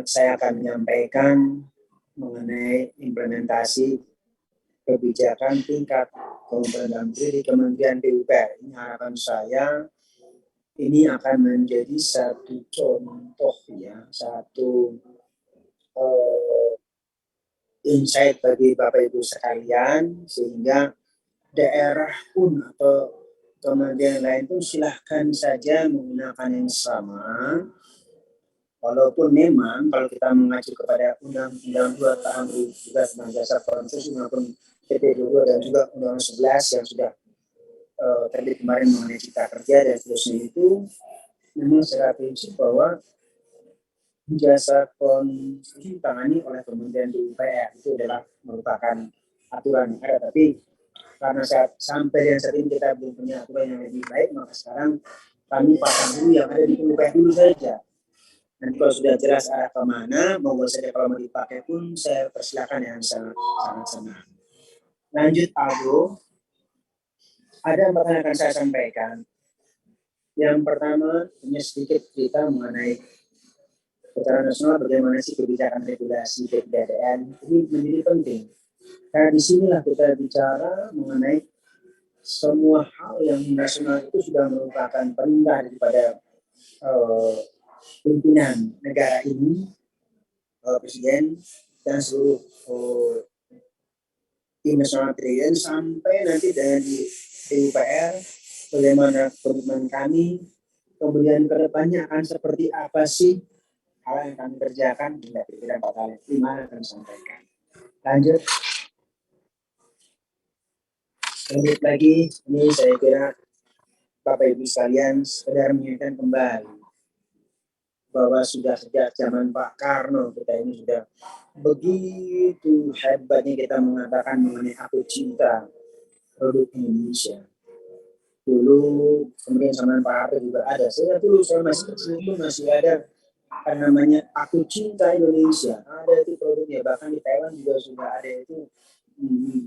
saya akan menyampaikan mengenai implementasi kebijakan tingkat Kementerian Dalam Negeri di Kementerian PUPR. Ini harapan saya ini akan menjadi satu contoh ya, satu insight bagi Bapak Ibu sekalian, sehingga daerah pun atau kementerian lain pun silahkan saja menggunakan yang sama. Walaupun memang kalau kita mengacu kepada Undang-Undang 2 tahun 2017 tentang jasa konstruksi maupun PP 22 dan juga Undang-Undang 11 yang sudah terbit kemarin mengenai cipta kerja dan seterusnya, itu memang secara prinsip bahwa jasa konstruksi ditangani oleh Kementerian PUPR, itu adalah merupakan aturan yang ada. Tapi karena sampai saat ini kita belum punya aturan yang lebih baik, maka sekarang kami pasang dulu yang ada di PUPR dulu saja. Nanti kalau sudah jelas arah kemana, monggo saja kalau mau dipakai pun saya persilakan yang sangat senang. Lanjut Aldo, ada yang akan saya sampaikan. Yang pertama, punya sedikit cerita mengenai secara nasional bagaimana sih kebijakan regulasi PPDN ini menjadi penting. Karena disinilah kita bicara mengenai semua hal yang nasional itu sudah merupakan perintah daripada pimpinan negara ini, Presiden dan seluruh tim nasional presiden, sampai nanti dari PUPR bagaimana komitmen kami, kemudian kedepannya akan seperti apa sih hal yang kami kerjakan, tidak kira-kira bakal gimana akan sampaikan. Lanjut lagi, ini saya kira Bapak Ibu sekalian sekedar mengingatkan kembali bahwa sudah sejak zaman Pak Karno kita ini sudah begitu hebatnya kita mengatakan mengenai aku cinta produk Indonesia. Dulu kemudian zaman Pak Harto juga ada. Saya masih kecil itu masih ada namanya aku cinta Indonesia. Ada itu produknya, bahkan di Taiwan juga sudah ada itu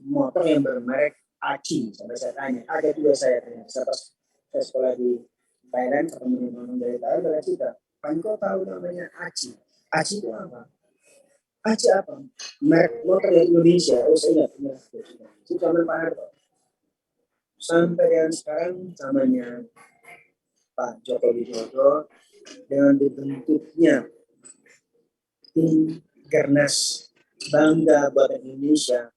motor yang bermerek Aci. Sampai saya tanya, ada juga saya tanya. Saya sekolah di Thailand ketemu dengan orang dari Thailand, saya cerita, Panko tahu namanya Aci. Aci itu apa? Aci apa? Merek motor dari Indonesia. Oh, saya ingat. Itu zaman Pak Harto. Sampai yang sekarang zamannya Pak Joko Widodo, dengan dibentuknya tim Gernas Bangga Buatan Indonesia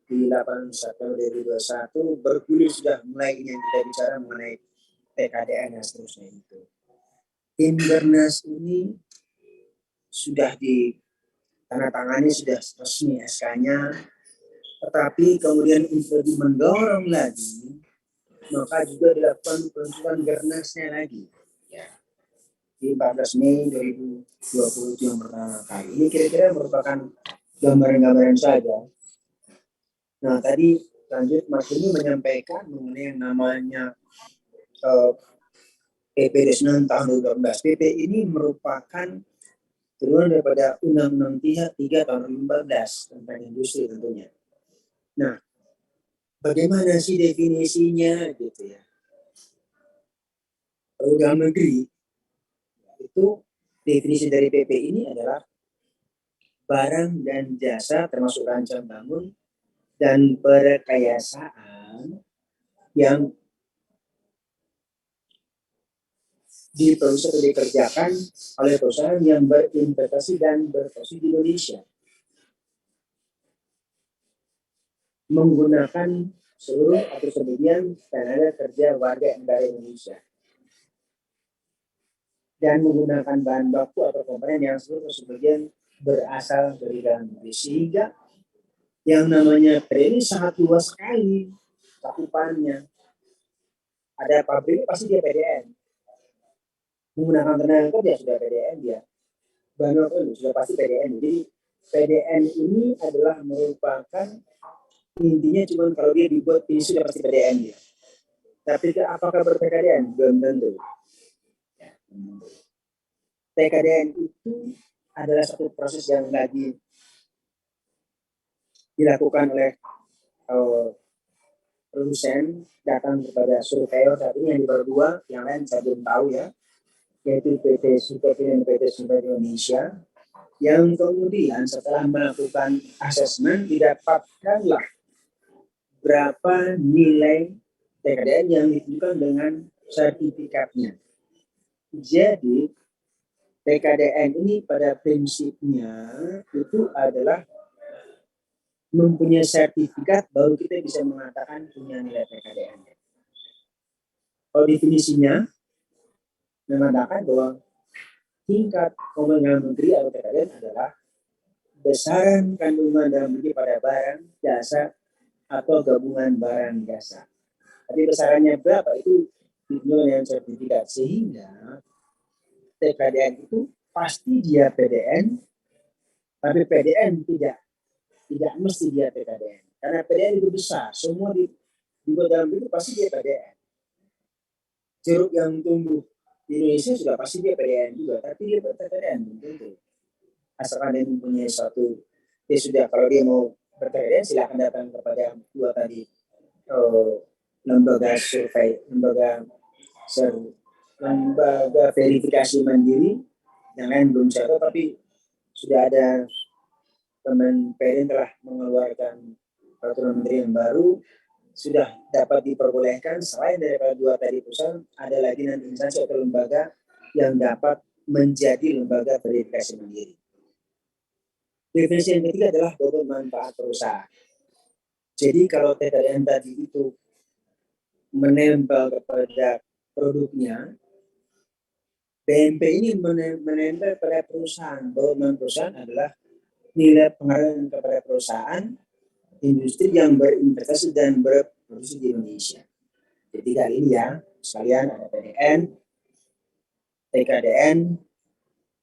di 8 September 2021, bergulir sudah mulai yang kita bicara mengenai PKDN dan seterusnya itu. Tim Gernas ini sudah ditandatangani, sudah resmi SK-nya, tetapi kemudian untuk mendorong lagi, maka juga dilakukan penunjukan Gernasnya lagi. Ya. Di 14 Mei 2020 yang pertama kali. Ini kira-kira merupakan gambaran-gambaran saja. Nah, tadi lanjut Mas ini menyampaikan mengenai yang namanya PP 9 tahun 2014. PP ini merupakan turunan daripada Undang-Undang 3 tahun 2014 tentang industri tentunya. Nah, bagaimana sih definisinya gitu ya? Kalau dalam negeri itu definisi dari PP ini adalah barang dan jasa termasuk rancang bangun dan perkayasaan yang dikerjakan oleh perusahaan yang berinvestasi dan berposisi di Indonesia menggunakan seluruh atau sebagian tenaga kerja warga negara Indonesia dan menggunakan bahan baku atau komponen yang seluruh sebagian berasal dari dalam negeri, sehingga yang namanya ini sangat luas sekali cakupannya. Ada pabrik pasti dia PDN, menggunakan tenaga kerja sudah PDN dia, bahan baku sudah pasti PDN. Jadi PDN ini adalah merupakan intinya cuma kalau dia dibuat ini sudah pasti PDN dia. Tapi apakah ber-PKDN? Belum tentu. PKDN itu adalah satu proses yang lagi dilakukan oleh produsen, datang kepada surveyor saat ini yang di berdua, yang lain saya belum tahu ya. yaitu PT Supervi dan PT Super Indonesia, yang kemudian setelah melakukan asesmen didapatkanlah berapa nilai TKDN yang ditunjukkan dengan sertifikatnya. Jadi TKDN ini pada prinsipnya itu adalah mempunyai sertifikat baru kita bisa mengatakan punya nilai TKDN. Kalau definisinya mengatakan bahwa tingkat komunal dalam negeri atau TKDN adalah besaran kandungan dalam negeri pada barang, jasa, atau gabungan barang jasa. Tapi besarannya berapa itu ditunjukkan dengan sertifikat, sehingga TKDN itu pasti dia PDN, tapi PDN tidak mesti dia TKDN. Karena PDN itu besar, semua di dalam itu pasti dia PDN. Jeruk yang tumbuh di Indonesia sudah pasti dia PDN juga, tapi dia TKDN tentu. Asalkan dia mempunyai suatu, dia sudah, kalau dia mau berTKDN silahkan datang kepada dua tadi lembaga survei, lembaga verifikasi mandiri, yang lain belum saya tahu, tapi sudah ada teman PDN telah mengeluarkan peraturan menteri yang baru, sudah dapat diperbolehkan. Selain daripada dua tadi perusahaan, ada lagi nanti instansi atau lembaga yang dapat menjadi lembaga verifikasi mandiri. Definisi yang ketiga adalah bobot manfaat perusahaan. Jadi kalau TKDN tadi itu menempel kepada produknya, BNP ini menempel pada perusahaan. Bobot manfaat perusahaan adalah nilai penghargaan kepada perusahaan industri yang berinvestasi dan berproduksi di Indonesia. Jadi kali ini ya, sekalian ada PDN, TKDN,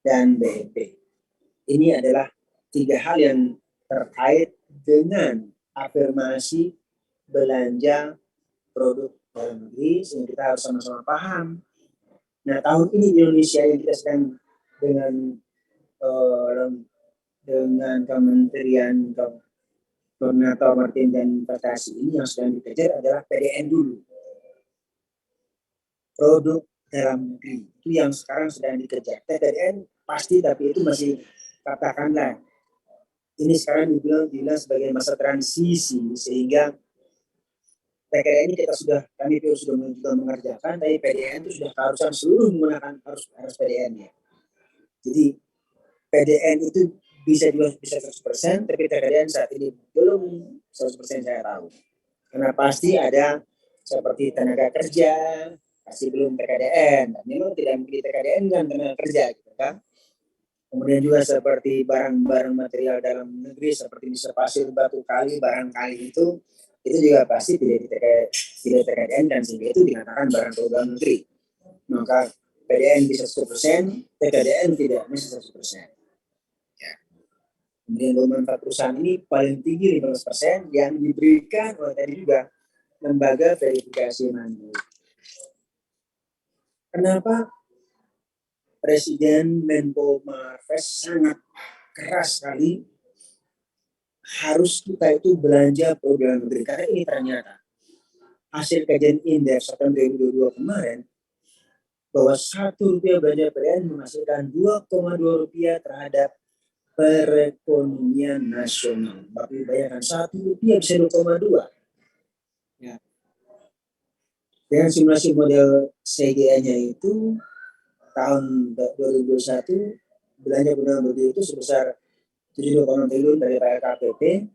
dan BNP. Ini adalah tiga hal yang terkait dengan afirmasi belanja produk dalam negeri, sehingga kita harus sama-sama paham. Nah, tahun ini di Indonesia yang kita sedang dengan Kementerian Koordinator Maritim dan Investasi ini yang sedang dikejar adalah PDN dulu. Produk dalam negeri itu yang sekarang sedang dikejar. TKDN pasti, tapi itu masih katakanlah ini sekarang dibilang sebagai masa transisi, sehingga TKDN ini kami sudah mengerjakan, tapi PDN itu sudah keharusan seluruh menggunakan harus PDN ya. Jadi PDN itu bisa 100%, tapi TKDN saat ini belum 100% saya tahu. Karena pasti ada seperti tenaga kerja, pasti belum TKDN. Dan memang tidak memiliki TKDN dan tenaga kerja, gitu kan. Kemudian juga seperti barang-barang material dalam negeri, seperti misal pasir, batu kali, barang kali itu juga pasti tidak TKDN, dan sehingga itu dikatakan barang dalam negeri. Maka PDN bisa 100%, TKDN tidak bisa 100%. Kemudian manfaat perusahaan ini paling tinggi 15% yang diberikan oleh tadi juga lembaga verifikasi mandiri. Kenapa Presiden Menko Marves sangat keras sekali harus kita itu belanja produk dalam negeri? Karena ini ternyata hasil kajian indeks tahun 2022 kemarin bahwa Rp1 belanja PDN menghasilkan Rp2,2 terhadap perekonomian nasional. Bapak bayangkan Rp1 bisa 2,2. Ya. Dengan simulasi model CGA-nya itu tahun 2021 belanja dalam negeri itu sebesar 7,6 triliun dari PLKPP,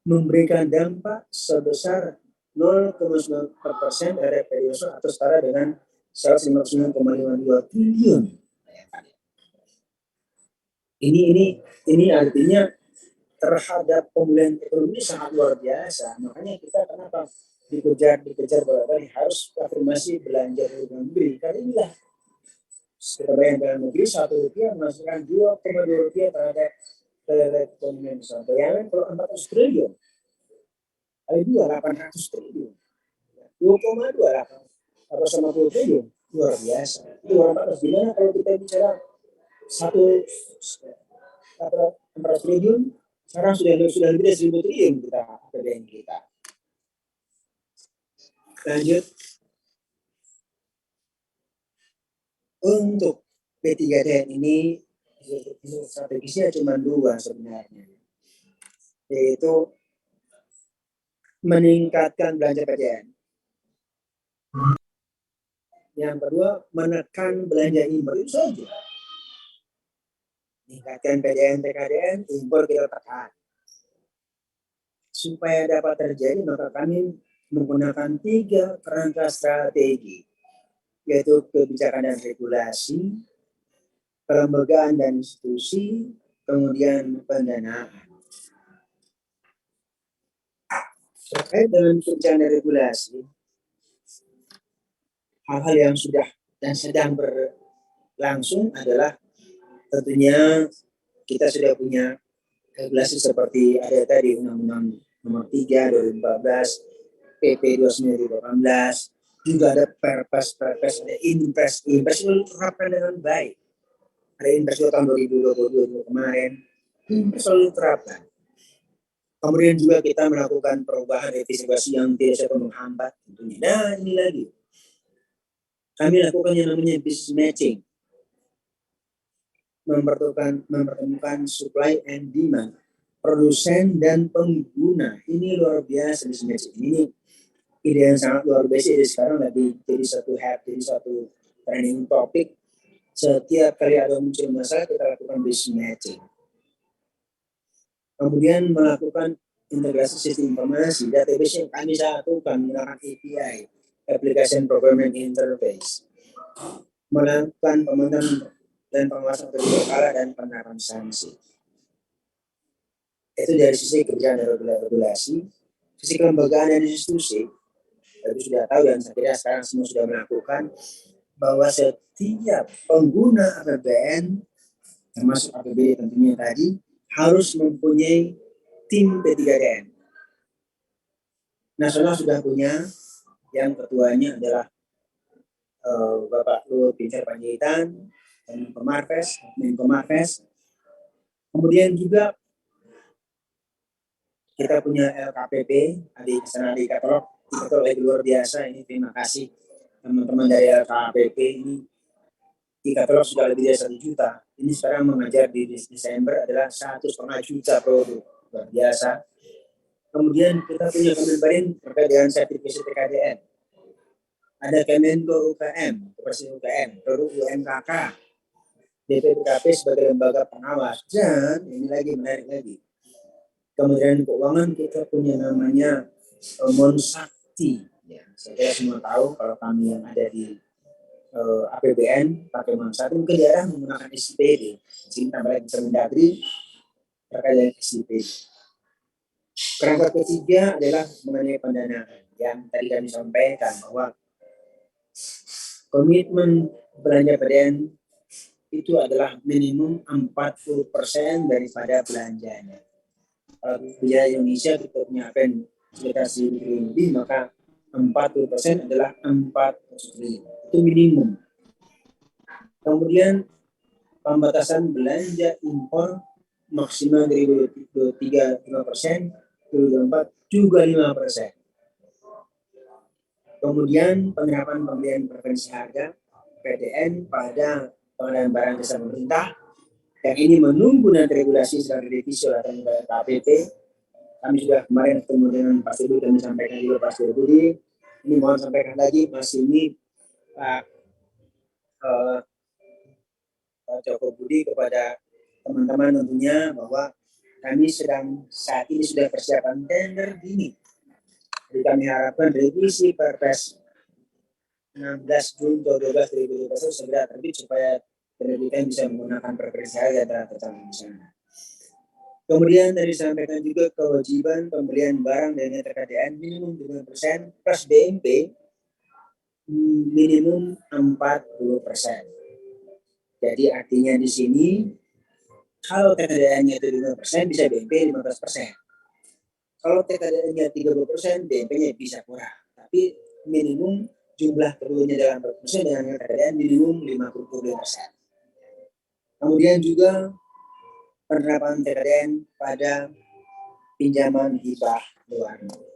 memberikan dampak sebesar 0,9% dari PDOS atau setara dengan 159,52 triliun. Ini artinya terhadap pemulihan ekonomi sangat luar biasa. Makanya kita kenapa dikejar bolak-balik harus afirmasi belanja di dalam negeri. Karena inilah kita bayangkan dalam negeri Rp1 menghasilkan Rp2,2 terhadap ekonomi nasional. Bayangkan kalau 400 triliun kali 2 800 triliun, 2,2 atau sama 20 triliun, luar biasa. Itu 400. Gimana kalau kita bicara 400 triliun, sekarang sudah lebih dari 1.000 triliun kita APBN kita. Lanjut. Untuk P3DN ini strategisnya cuma dua sebenarnya, yaitu meningkatkan belanja PTN. Yang kedua, menekan belanja impor, itu saja. Meningkatkan PTN, TKDN, impor kita tekan. Supaya dapat terjadi, maka kami menggunakan 3 kerangka strategi, yaitu kebijakan dan regulasi, kelembagaan dan institusi, kemudian pendanaan. Terkait dengan kebijakan dan regulasi, hal-hal yang sudah dan sedang berlangsung adalah tentunya kita sudah punya regulasi seperti ada tadi Undang-Undang Nomor 3 2014, PP 29 2018, juga ada Perpres, ada Impres itu terapkan dengan baik. Ada Impres tahun 2022 kemarin, Impres selalu terapkan. Kemudian juga kita melakukan perubahan revisi yang tidak dapat menghambat tentunya. Nah ini lagi, kami lakukan yang namanya business matching, mempertemukan supply and demand, produsen dan pengguna. Ini luar biasa business matching. Ini ide yang sangat luar biasa. Jadi sekarang lagi jadi satu trending topik. Setiap kali ada muncul masalah kita lakukan business matching. Kemudian melakukan integrasi sistem informasi, database yang kami satukan menggunakan API, Application Programming Interface, melakukan pemantauan dan pengawasan berkala dan penerapan sanksi. Itu dari sisi kebijakan dan regulasi. Sisi kelembagaan dan institusi, tapi sudah tahu dan saya kira sekarang semua sudah melakukan bahwa setiap pengguna APBN, termasuk APBD tentunya tadi, harus mempunyai tim P3DN. Nasional sudah punya, yang ketuanya adalah Bapak Luhut Binsar Panjaitan, Menko Marves. Kemudian juga kita punya LKPP, adik sana di katalog lagi luar biasa. Ini terima kasih teman-teman dari LKPP ini. Di katalog sudah lebih dari 1 juta. Ini sekarang mengajar di Desember adalah 1,5 juta produk, luar biasa. Kemudian kita punya Kemenparin terkait dengan sertifikasi TKDN. Ada Kemenko UKM, Koperasi UKM, produk UMKK, BPKP sebagai lembaga pengawas, dan ini lagi menarik lagi. Kementerian Keuangan kita punya namanya Monsakti. Ya, saya kira semua tahu kalau kami yang ada di APBN pakai Monsakti, mungkin daerah menggunakan SIPD. Sehingga tambah lagi Kemendagri terkait dengan SIPD. Kerangka ketiga adalah mengenai pendanaan yang tadi kami sampaikan bahwa komitmen belanja PDN itu adalah minimum 40% daripada belanjanya. Kalau biaya Indonesia kita punya APBN sekitar 1.000 triliun lebih, maka 40% adalah 4 triliun. Itu minimum. Kemudian pembatasan belanja impor maksimal dari 2023 5%, 2024 juga 5%. Kemudian penerapan pembelian preferensi harga PDN pada pengadaan barang jasa pemerintah, yang ini menunggu nanti regulasi secara direvisi oleh KPP. Kami sudah kemarin ketemu dengan Pak Sibudi, kami sampaikan juga Pak Sibudi. Ini mohon sampaikan lagi Mas ini Pak Joko Budi kepada teman-teman tentunya bahwa kami sedang saat ini sudah persiapan tender dini. Jadi kami harapkan revisi Perpres 16 Juni 2012 segera terbit supaya penerbitan bisa menggunakan preferensi harga yang telah tercantum di sana. Kemudian tadi disampaikan juga kewajiban pembelian barang dengan TKDN minimum 5% plus BMP minimum 40%. Jadi artinya di sini kalau TKDN-nya itu 5% bisa BMP 15%. Kalau TKDN-nya 30%, BMP-nya bisa kurang. Tapi minimum jumlah keduanya dalam persen dengan TKDN minimum 50%. Kemudian juga penerapan TKDN pada pinjaman hibah luar negeri.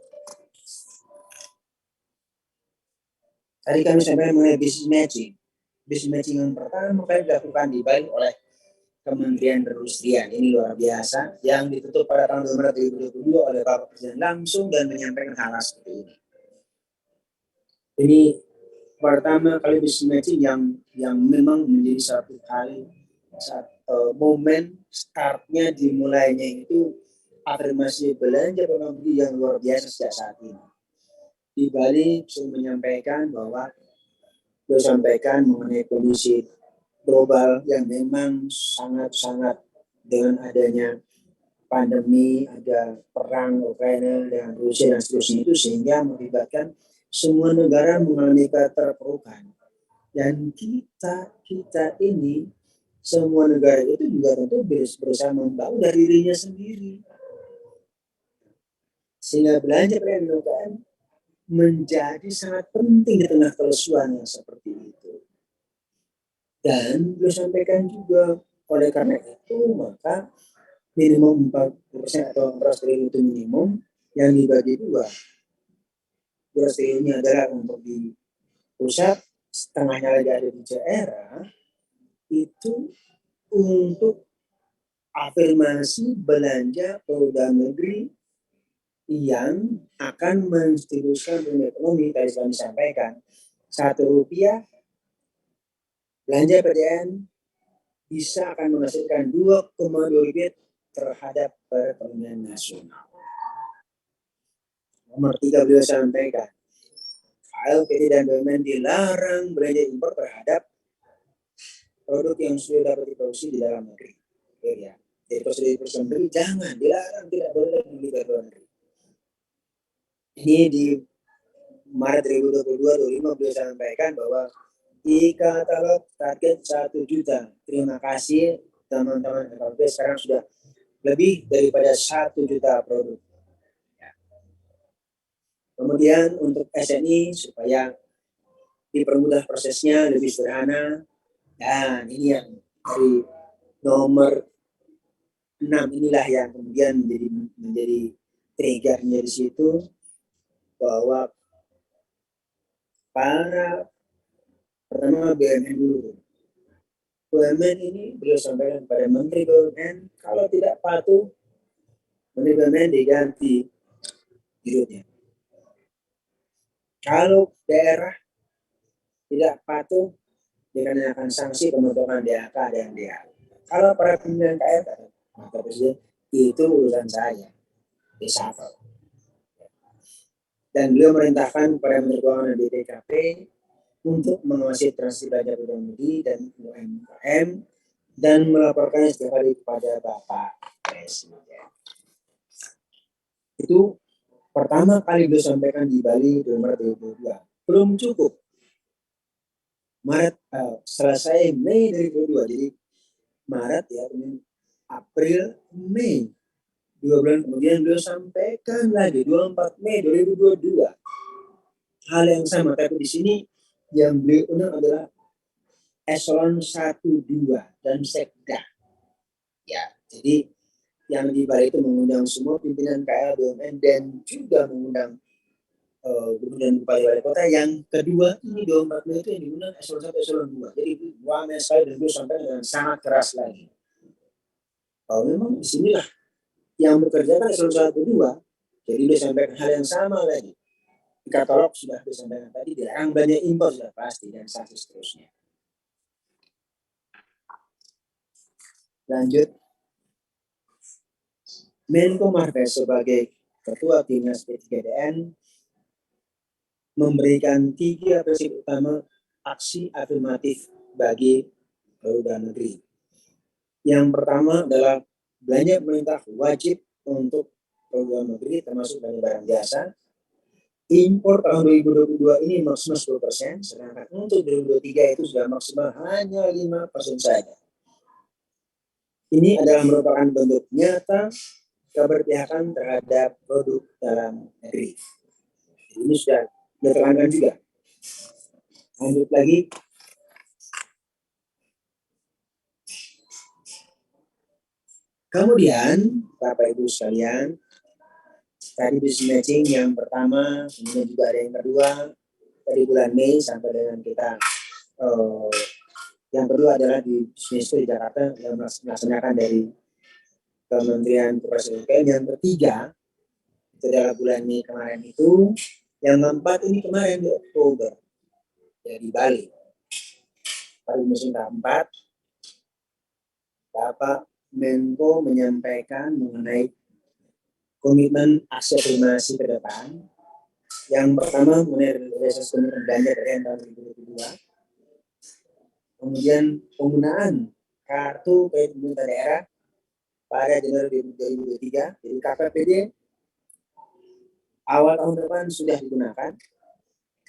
Tadi kami sampaikan mengenai business matching. business matching yang pertama kali dilakukan di Bali oleh Kementerian Perindustrian. Ini luar biasa, yang ditutup pada tahun 2022 oleh Bapak Presiden langsung dan menyampaikan hal seperti ini. Ini pertama kali business matching yang memang menjadi satu kali momen startnya dimulainya itu afirmasi belanja dalam negeri yang luar biasa sejak saat ini. Di Bali saya menyampaikan bahwa mengenai kondisi global yang memang sangat-sangat dengan adanya pandemi, ada perang Ukraina dengan Rusia dan seterusnya itu, sehingga mengakibatkan semua negara mengalami keterpurukan. Dan kita ini semua negara itu juga tentu berusaha membangun dari dirinya sendiri. Sehingga belanja perlindungan menjadi sangat penting di tengah kelesuan yang seperti itu. Dan beliau sampaikan juga, oleh karena itu maka minimum 40% atau 4 triliun itu minimum yang dibagi dua. 2 triliunnya adalah untuk di pusat, setengahnya lagi ada di daerah, itu untuk afirmasi belanja produk negeri yang akan menstimuluskan dunia ekonomi. Tadi sudah disampaikan, Rp1 belanja PDN bisa akan menghasilkan 2,2 Rp terhadap perekonomian nasional. Nomor 3 beliau sampaikan, kalau PT dan BUMN dilarang belanja impor terhadap produk yang sudah dapat diproduksi di dalam negeri. Ya. Jadi kalau sudah diproduksi dalam negeri, jangan dilarang, tidak boleh dibeli ke luar negeri. Ini di Maret 2022-2025 beliau sampaikan bahwa e-katalog target 1 juta. Terima kasih teman-teman FKP, sekarang sudah lebih daripada 1 juta produk. Ya. Kemudian untuk SNI supaya dipermudah prosesnya, lebih sederhana. Dan ini yang dari nomor 6 inilah yang kemudian menjadi triggernya di situ, bahwa para pertama BUMN dulu. BUMN ini beliau sampaikan kepada Menteri BUMN, kalau tidak patuh, Menteri BUMN diganti dirutnya. Kalau daerah tidak patuh, dikenakan sanksi pemotongan DAK dan DA. Kalau para pimpinan KR, maka Presiden, itu urusan saya, reshuffle. Dan beliau merintahkan kepada Menteri Keuangan dan BPKP untuk mengawasi transaksi belanja produk negeri dan UMKM dan melaporkan setiap hari kepada Bapak Presiden. Itu pertama kali beliau sampaikan di Bali di Maret 2022. Belum cukup. Maret selesai Mei 2022, jadi Maret ya, April, Mei, 2 bulan kemudian beliau sampaikan lagi 24 Mei 2022 hal yang sama, tapi di sini yang beliau undang adalah eselon 1, 2 dan sekda. Ya, jadi yang di Bali itu mengundang semua pimpinan KL BUMN dan juga mengundang gubernur dan bupati wali kota. Yang kedua ini 24 Mei itu yang diundang eselon 1, eselon 2. Jadi ramai sekali dan beliau sampaikan dengan sangat keras lagi. Kalau memang disinilah yang bekerja kan eselon 1, 2. Jadi beliau sampaikan hal yang sama lagi. Di katalog sudah disampaikan tadi, dilarang belanja impor sudah pasti, dan seterusnya. Lanjut, Menko Marves sebagai Ketua Timnas P3DN memberikan 3 prinsip utama aksi afirmatif bagi produk negeri. Yang pertama adalah belanja pemerintah wajib untuk produk negeri termasuk belanja barang jasa. Impor tahun 2022 ini maksimal 10%, sedangkan untuk 2023 itu sudah maksimal hanya 5% saja. Ini adalah merupakan bentuk nyata keberpihakan terhadap produk dalam negeri. Ini sudah ditekankan juga. Lanjut lagi. Kemudian, Bapak Ibu sekalian, tadi business matching yang pertama, kemudian juga ada yang kedua, dari bulan Mei sampai dengan kita Yang kedua adalah di Siswa di Jakarta yang melaksanakan dari Kementerian Koperasi UMKM. Yang ketiga itu adalah bulan Mei kemarin itu. Yang keempat ini kemarin di Oktober ya di Bali. Pada musim keempat, Bapak Menko menyampaikan mengenai komitmen akselerasi ke depan. Yang pertama mengenai realisasi komitmen belanja dari tahun 2022. Kemudian penggunaan kartu kredit pemerintah daerah pada Januari 2023, jadi KPPD awal tahun depan sudah digunakan.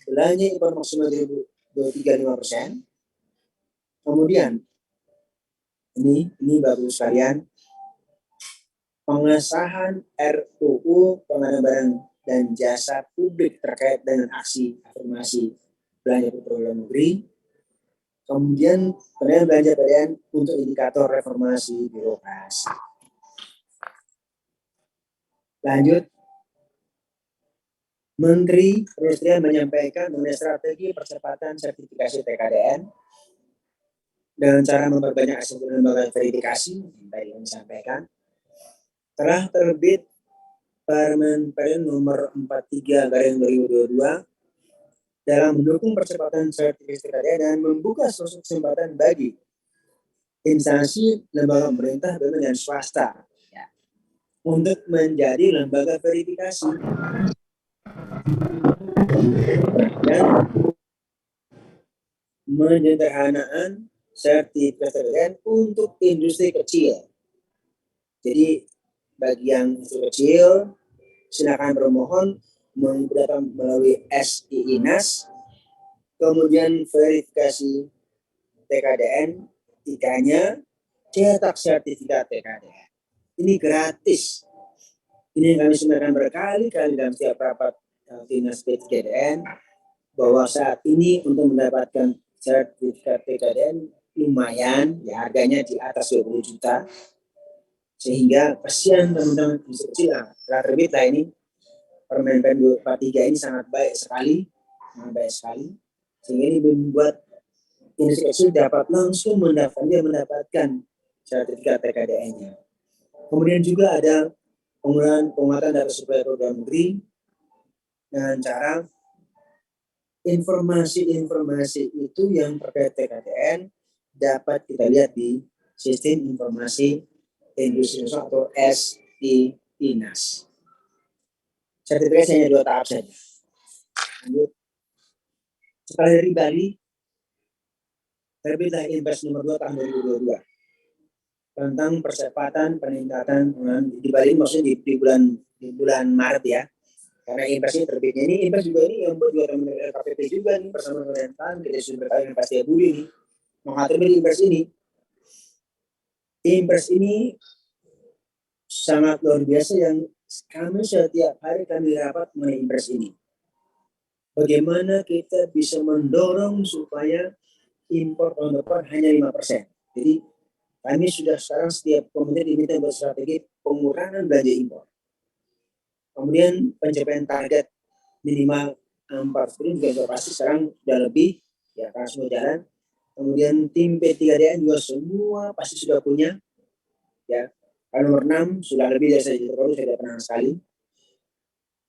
Belanja impor maksimal 2023 5%. Kemudian ini baru sekalian, pengesahan RUU pengadaan barang dan jasa publik terkait dengan aksi afirmasi belanja petroleum negeri. Kemudian penilaian belanja PDN untuk indikator reformasi birokrasi. Lanjut, Menteri Perindustrian menyampaikan mengenai strategi percepatan sertifikasi TKDN dengan cara memperbanyak aset lembaga verifikasi yang tadi kami sampaikan. Telah terbit Permen nomor 43/2022 dalam mendukung percepatan sertifikasi TKDN dan membuka suatu kesempatan bagi instansi lembaga pemerintah dan swasta ya, untuk menjadi lembaga verifikasi dan menyederhanakan sertifikasi TKDN untuk industri kecil. Jadi bagi yang industri kecil silakan bermohon mendapatkan melalui SIINAS, kemudian verifikasi TKDN, tikanya cetak sertifikat TKDN. Ini gratis. Ini yang kami sampaikan berkali-kali dalam setiap rapat Dinas TKDN bahwa saat ini untuk mendapatkan sertifikat TKDN lumayan, ya harganya di atas 20 juta. Sehingga kasihan teman-teman kecil telah terbit lah ini Permen 43 ini sangat baik sekali, sehingga ini membuat industri kecil dapat langsung mendapatkan sertifikat TKDN-nya. Kemudian juga ada penguatan data suplai program negeri dengan cara informasi itu yang terkait TKDN dapat kita lihat di sistem informasi industri atau SIINAS. Sertifikasi hanya 2 tahap saja. Lanjut. Setelah dari Bali, terbitlah Impres nomor 2 tahun 2022 tentang percepatan peningkatan di Bali, maksudnya di bulan Maret ya. Karena Impres ini terbitnya ini Impres juga ini yang buat juga teman LKPP juga nih bersama pemerintahan kita sudah berkali pasti Budi nih mengatur di Impres ini. Impres ini sangat luar biasa yang kami setiap hari kami rapat mengenai Impres ini. Bagaimana kita bisa mendorong supaya impor tahun depan hanya 5%. Jadi kami sudah sekarang setiap kementerian diminta buat strategi pengurangan belanja impor. Kemudian pencapaian target minimal 4 triliun juga pasti sekarang sudah lebih ya karena semua jalan. Kemudian tim P3DN juga semua pasti sudah punya ya. Kalau nomor 6 sudah lebih dari saya tidak pernah sekali.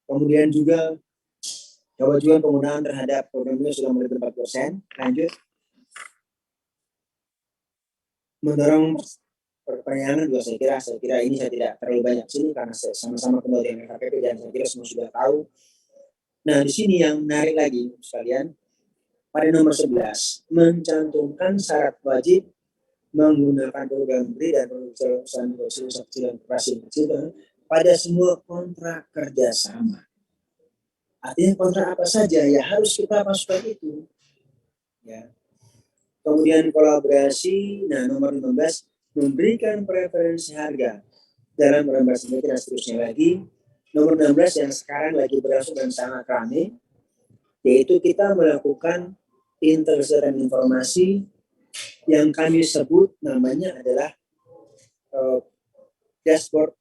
Kemudian juga kewajiban penggunaan terhadap program ini sudah mulai 4%. Lanjut. Mendorong perpanjangan juga saya kira ini saya tidak terlalu banyak sini karena saya sama-sama kembali dengan KPP dan saya kira semua sudah tahu. Nah di sini yang menarik lagi sekalian pada nomor 11 mencantumkan syarat wajib menggunakan program BRI dan perusahaan kecil dan koperasi kecil pada semua kontrak kerjasama. Artinya kontrak apa saja ya harus kita masukkan itu. Ya. Kemudian kolaborasi, nah nomor 15 memberikan preferensi harga dalam reimbursement dan seterusnya lagi. Nomor 16 yang sekarang lagi berlangsung dan sangat ramai, yaitu kita melakukan integrasi informasi yang kami sebut namanya adalah dashboard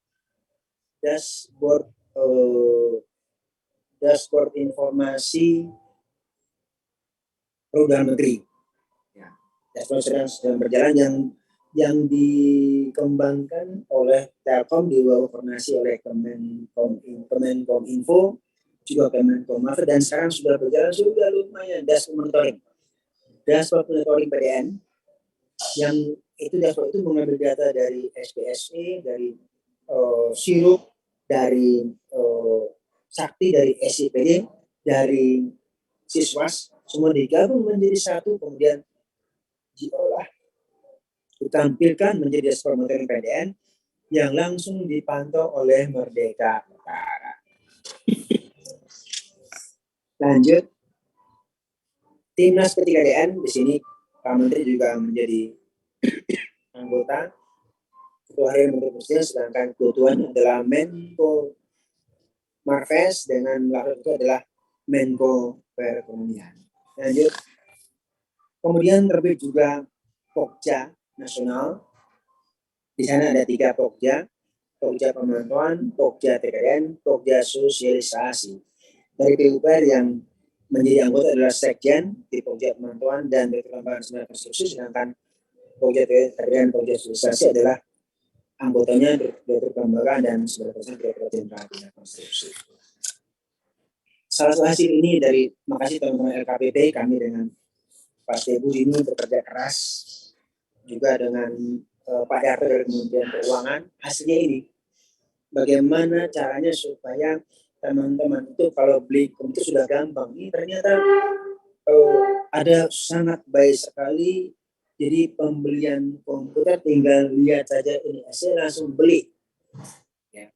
informasi program negeri. Ya. sedang berjalan yang dikembangkan oleh Telkom di bawah koordinasi oleh Kemenkominfo, juga Kemenkominfo, dan sekarang sudah berjalan sudah lumayan dashboard monitoring PDN, yang itu dashboard itu mengambil data dari SPSE, dari Sirup, dari Sakti, dari SIPD, dari Siswas, semua digabung menjadi satu, kemudian diolah, ditampilkan menjadi dashboard monitoring PDN yang langsung dipantau oleh Merdeka Utara. Lanjut, Timnas P3DN di sini Pak Menteri juga menjadi anggota, Ketua Harian Menteri Presiden, sedangkan ketuanya adalah Menko Marves, dengan wakil itu adalah Menko Perekonomian. Lanjut, kemudian terbit juga Pokja Nasional. Di sana ada 3 Pokja: Pokja Pemantauan, Pokja TKN, Pokja Sosialisasi. Dari PUPR yang menjadi anggota adalah Sekjen di Pokja Pemantauan dan Direktur Lembaga Sembilan Konstruksi, sedangkan Pokja TKN, Pokja Sosialisasi adalah anggotanya Direktur Lembaga dan Sekretaris Direktur Jenderal Bina Konstruksi. Salah satu hasil ini dari, makasih teman-teman LKPP, kami dengan Pak Tebu ini bekerja keras juga dengan Pak Darto dari Kementerian Keuangan. Hasilnya ini, bagaimana caranya supaya teman-teman itu kalau beli komputer sudah gampang. Ini ternyata ada sangat baik sekali. Jadi pembelian komputer tinggal lihat saja ini hasil langsung beli. Ya.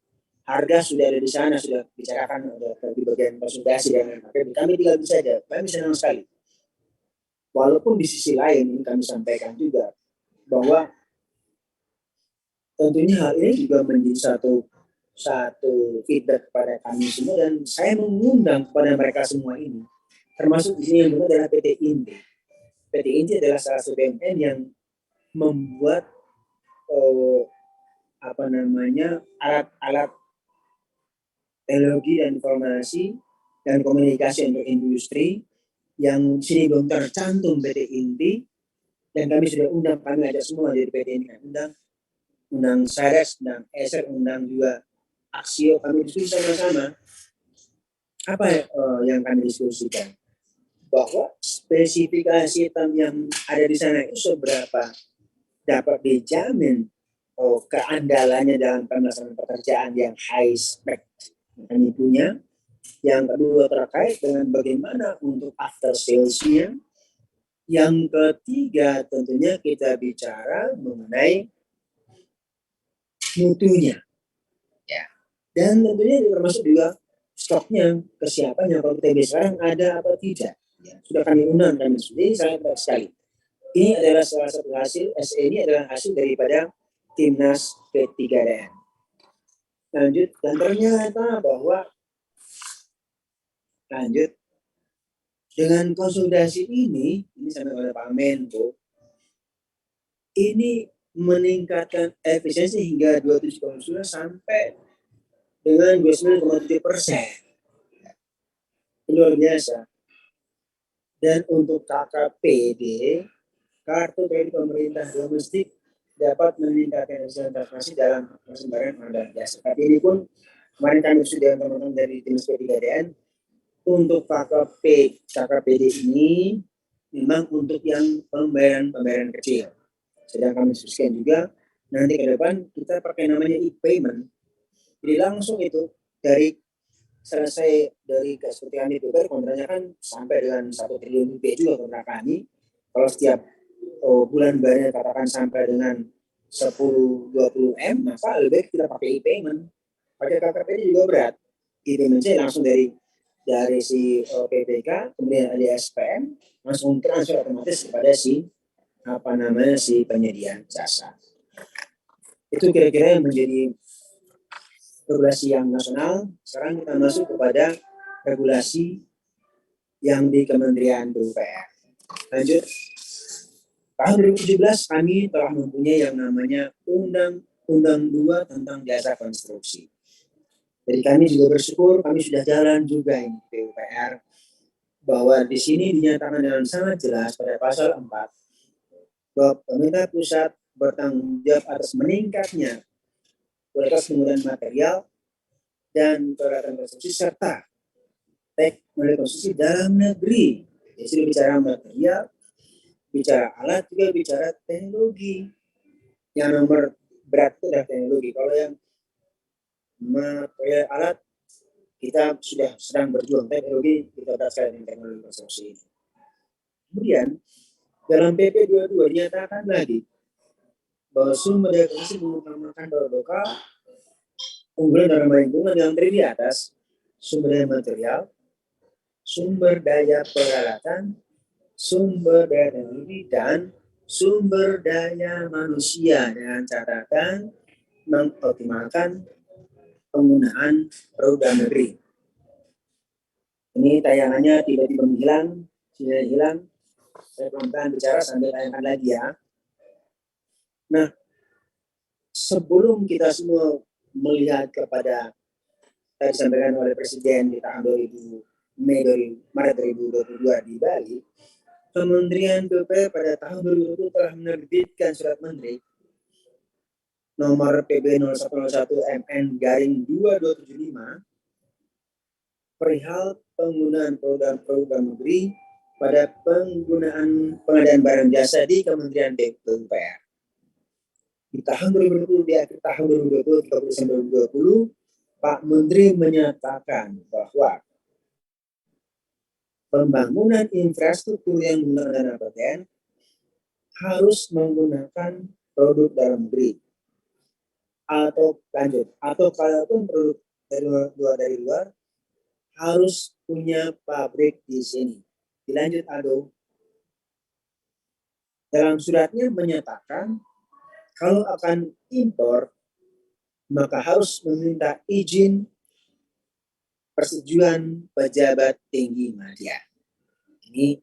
Harga sudah ada di sana, sudah bicarakan di bagian konsultasi dengan kami tinggal bisa saja. Kami senang sekali. Walaupun di sisi lain kami sampaikan juga bahwa tentunya hal ini juga menjadi satu feedback kepada kami semua, dan saya mengundang kepada mereka semua ini, termasuk di sini yang adalah PT Inti. PT Inti adalah salah satu BUMN yang membuat alat-alat teknologi dan informasi dan komunikasi untuk industri yang sini belum tercantum PT Inti, dan kami sudah undang, kami ajak semua dari PT Inti, undang Sares, undang Eser, undang juga Aksio, kami diskusi sama-sama. Apa yang kami diskusikan? Bahwa spesifikasi yang ada di sana itu seberapa dapat dijamin keandalannya dalam pelaksanaan pekerjaan yang high spec kami punya. Yang kedua terkait dengan bagaimana untuk after sales-nya. Yang ketiga tentunya kita bicara mengenai mutunya. Ya. Dan tentunya termasuk juga stoknya, kesiapannya, kalau kita sekarang ada apa tidak. Ya, sudah kami undang, kami sendiri sangat baik sekali. Ini adalah salah satu hasil, ini adalah hasil daripada Timnas P3DN. Lanjut, dan ternyata bahwa lanjut dengan konsolidasi ini sampai oleh Pak Menko, ini meningkatkan efisiensi hingga 27,9 sampai dengan 29,7%. Ini luar biasa. Dan untuk KKPD, kartu kredit pemerintah domestik, dapat meningkatkan efisiensi transaksi dalam persembahan modal jasa. Tapi ini pun kemarin kami sudah teman-teman dari Timnas P3DN, untuk KKPD ini memang untuk yang pembayaran kecil. Sedang kami diskusikan juga nanti ke depan kita pakai namanya e-payment. Jadi langsung itu dari selesai dari seperti kami PUPR, kontraknya kan sampai dengan 1 triliun rupiah juga kontrak kami. Kalau setiap bulan bayarnya katakan sampai dengan 10-20 M, maka lebih baik kita pakai e-payment. Pakai KKPD juga berat. E-payment saya langsung dari si PPK, kemudian ada SPM, langsung transfer otomatis kepada si penyedia jasa. Itu kira-kira yang menjadi regulasi yang nasional. Sekarang kita masuk kepada regulasi yang di Kementerian PUPR. Lanjut, tahun 2017 kami telah mempunyai yang namanya Undang-Undang 2 tentang jasa konstruksi. Jadi kami juga bersyukur, kami sudah jalan juga ini PUPR, bahwa di sini dinyatakan dengan sangat jelas pada pasal 4 bahwa pemerintah pusat bertanggung jawab atas meningkatnya kualitas penggunaan material dan peralatan konstruksi serta teknologi konstruksi dalam negeri. Jadi bicara material, bicara alat, juga bicara teknologi. Yang nomor berat itu adalah teknologi. Kalau yang material alat, kita sudah sedang berjuang. Teknologi kita berdasarkan dengan teknologi konstruksi ini. Kemudian dalam PP 22 dinyatakan lagi bahwa sumber daya konstruksi mengutamakan produk lokal, unggulan dalam lingkungan yang terdiri di atas sumber daya material, sumber daya peralatan, sumber daya teknologi, dan sumber daya manusia, dengan catatan mengoptimalkan penggunaan produk dalam negeri. Ini tayangannya tiba-tiba menghilang, sinyal hilang. Saya pelan-pelan bicara sambil tayangkan lagi ya. Nah, sebelum kita semua melihat kepada tadi disampaikan oleh Presiden di tahun Maret 2022 di Bali, Kementerian PUPR pada tahun 2020 telah menerbitkan surat Menteri nomor PB 0101 MN/2275 perihal penggunaan program negeri pada penggunaan pengadaan barang jasa di Kementerian PUPR. Di tahun 2020, di akhir tahun 2020, 30 Desember 2020, Pak Menteri menyatakan bahwa pembangunan infrastruktur yang menggunakan dana APBN harus menggunakan produk dalam negeri. Atau lanjut, atau kalaupun produk dari luar harus punya pabrik di sini. Dilanjut Ado. Dalam suratnya menyatakan kalau akan impor maka harus meminta izin persetujuan pejabat tinggi media. Ini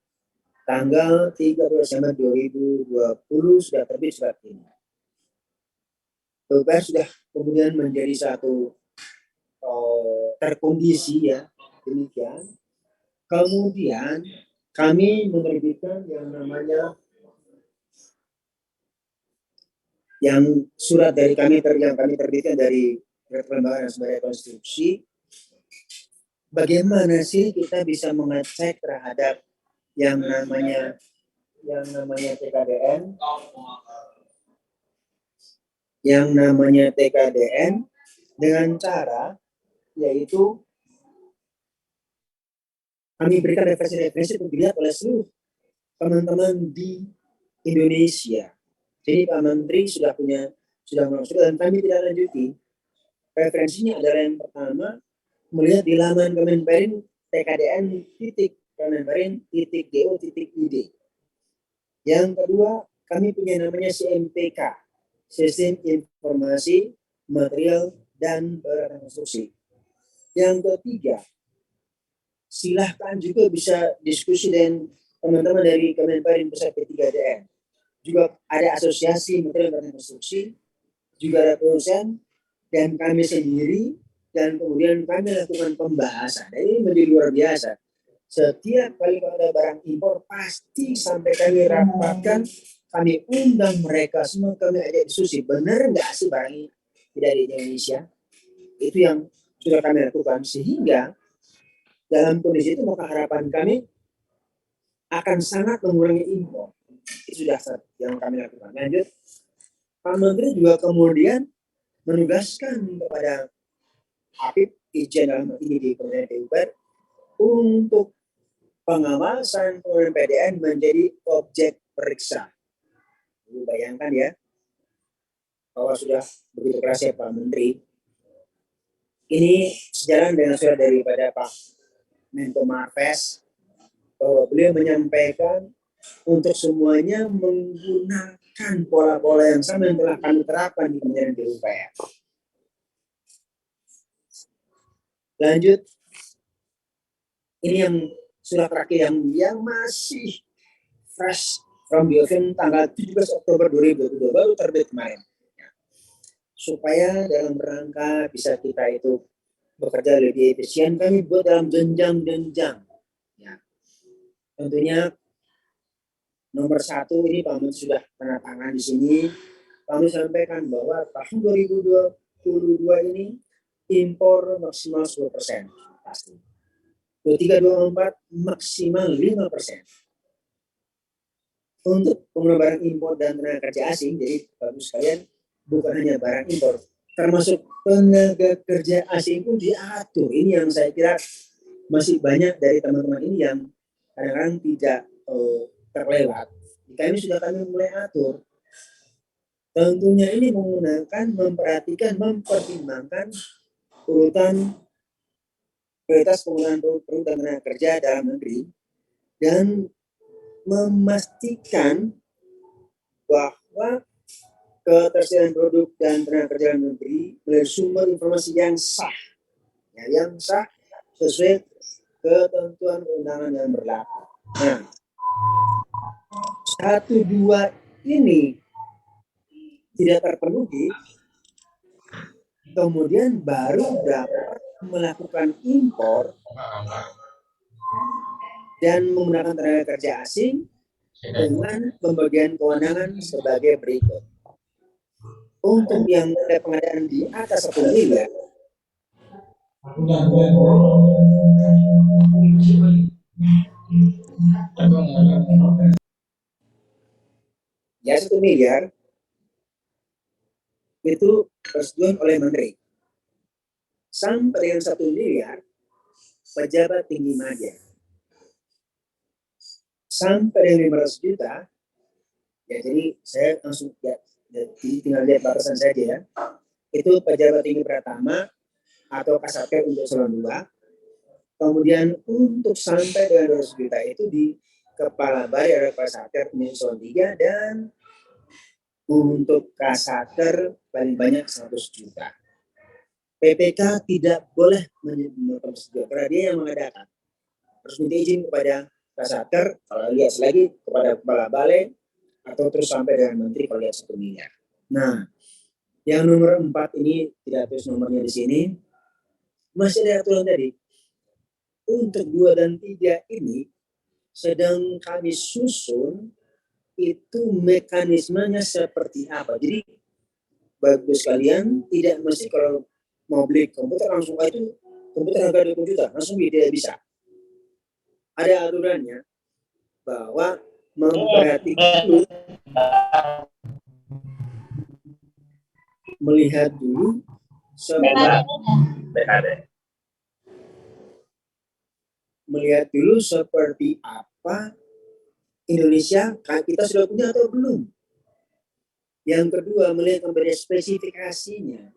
tanggal 30 Desember 2020 sudah terbit surat ini. PUPR sudah kemudian menjadi satu terkondisi ya, demikian. Kemudian kami menerbitkan yang namanya surat dari kami yang kami terbitkan dari Lembaga Nasional Konstruksi. Bagaimana sih kita bisa mengecek terhadap yang namanya TKDN, dengan cara yaitu kami berikan referensi-referensi untuk dilihat oleh seluruh teman-teman di Indonesia. Jadi Pak Menteri sudah melakukan dan kami tidak lanjuti. Referensinya adalah yang pertama melihat di laman Kemenperin tkdn.kemenperin.go.id. Yang kedua kami punya namanya CMPK, Sistem Informasi Material dan Konstruksi. Yang ketiga, silahkan juga bisa diskusi dengan teman-teman dari Kemenperin Pusat P3DN. Juga ada asosiasi material dan konstruksi, juga ada produsen, dan kami sendiri, dan kemudian kami lakukan pembahasan. Dan ini menjadi luar biasa. Setiap kali ada barang impor, pasti sampai kami rapatkan, kami undang mereka semua, kami ajak diskusi. Benar nggak sih barang ini tidak di Indonesia? Itu yang sudah kami lakukan. Sehingga dalam kondisi itu maka harapan kami akan sangat mengurangi impor. Itu sudah yang kami lakukan. Lanjut, Pak Menteri juga kemudian menugaskan kepada Apip Ijen dalam ini di Kementerian PUPR untuk pengawasan penggunaan PDN menjadi objek periksa. Jadi bayangkan ya, bahwa sudah begitu keras ya Pak Menteri. Ini sejalan dengan surat daripada Pak Menko Marves bahwa beliau menyampaikan untuk semuanya menggunakan pola-pola yang sama yang telah kami terapkan di Kementerian PUPR. Lanjut, ini yang surat terakhir yang masih fresh from the oven tanggal 17 Oktober 2022 baru terbit kemarin. Supaya dalam rangka bisa kita itu bekerja lebih efisien, kami buat dalam jenjang-jenjang. Ya. Tentunya Nomor 1 ini Pak Menteri sudah tanda tangan di sini. Kami sampaikan bahwa tahun 2022 ini impor maksimal 10% pasti. 2324 maksimal 5%. Untuk penggunaan barang impor dan tenaga kerja asing, jadi bagus sekalian, bukan hanya barang impor, termasuk tenaga kerja asing pun diatur. Ini yang saya kira masih banyak dari teman-teman ini yang kadang-kadang tidak terlewat. Kami mulai atur. Tentunya ini menggunakan, memperhatikan, mempertimbangkan urutan prioritas penggunaan produk dan tenaga kerja dalam negeri dan memastikan bahwa ketersediaan produk dan tenaga kerja dalam negeri melalui sumber informasi yang sah, yang sah sesuai ketentuan undangan yang berlaku. Nah, 1-2 ini tidak terpenuhi, kemudian baru dapat melakukan impor dan menggunakan tenaga kerja asing dengan pembagian kewenangan sebagai berikut. Untuk yang ada pengadaan di atas 1 miliar, ya 1 miliar itu persetujuan oleh Menteri. Sampai yang 1 miliar pejabat tinggi media. Sampai yang 500 juta, ya jadi saya langsung ya, tinggal lihat batasan saja ya. Itu pejabat tinggi pertama atau kasatker untuk eselon 2. Kemudian untuk sampai dengan 200 juta itu di kepala balai ada kasatker eselon 3 dan untuk kasatker paling banyak 100 juta. PPK tidak boleh menyebutkan karena dia yang mengadakan. Harus minta izin kepada kasatker, kalau lihat lagi kepada kepala balai, atau terus sampai dengan menteri kalau lihat 1 miliar. Nah, yang nomor 4 ini tidak tulis nomornya di sini. Masih ada aturan tadi. Untuk 2 dan 3 ini sedang kami susun itu mekanismenya seperti apa. Jadi bagus sekalian, tidak mesti kalau mau beli komputer langsung itu komputer harga 20 juta, langsung tidak bisa. Ada aturannya bahwa memperhatikan dulu, melihat dulu seperti apa Indonesia kita sudah punya atau belum. Yang kedua, melihat kepada spesifikasinya.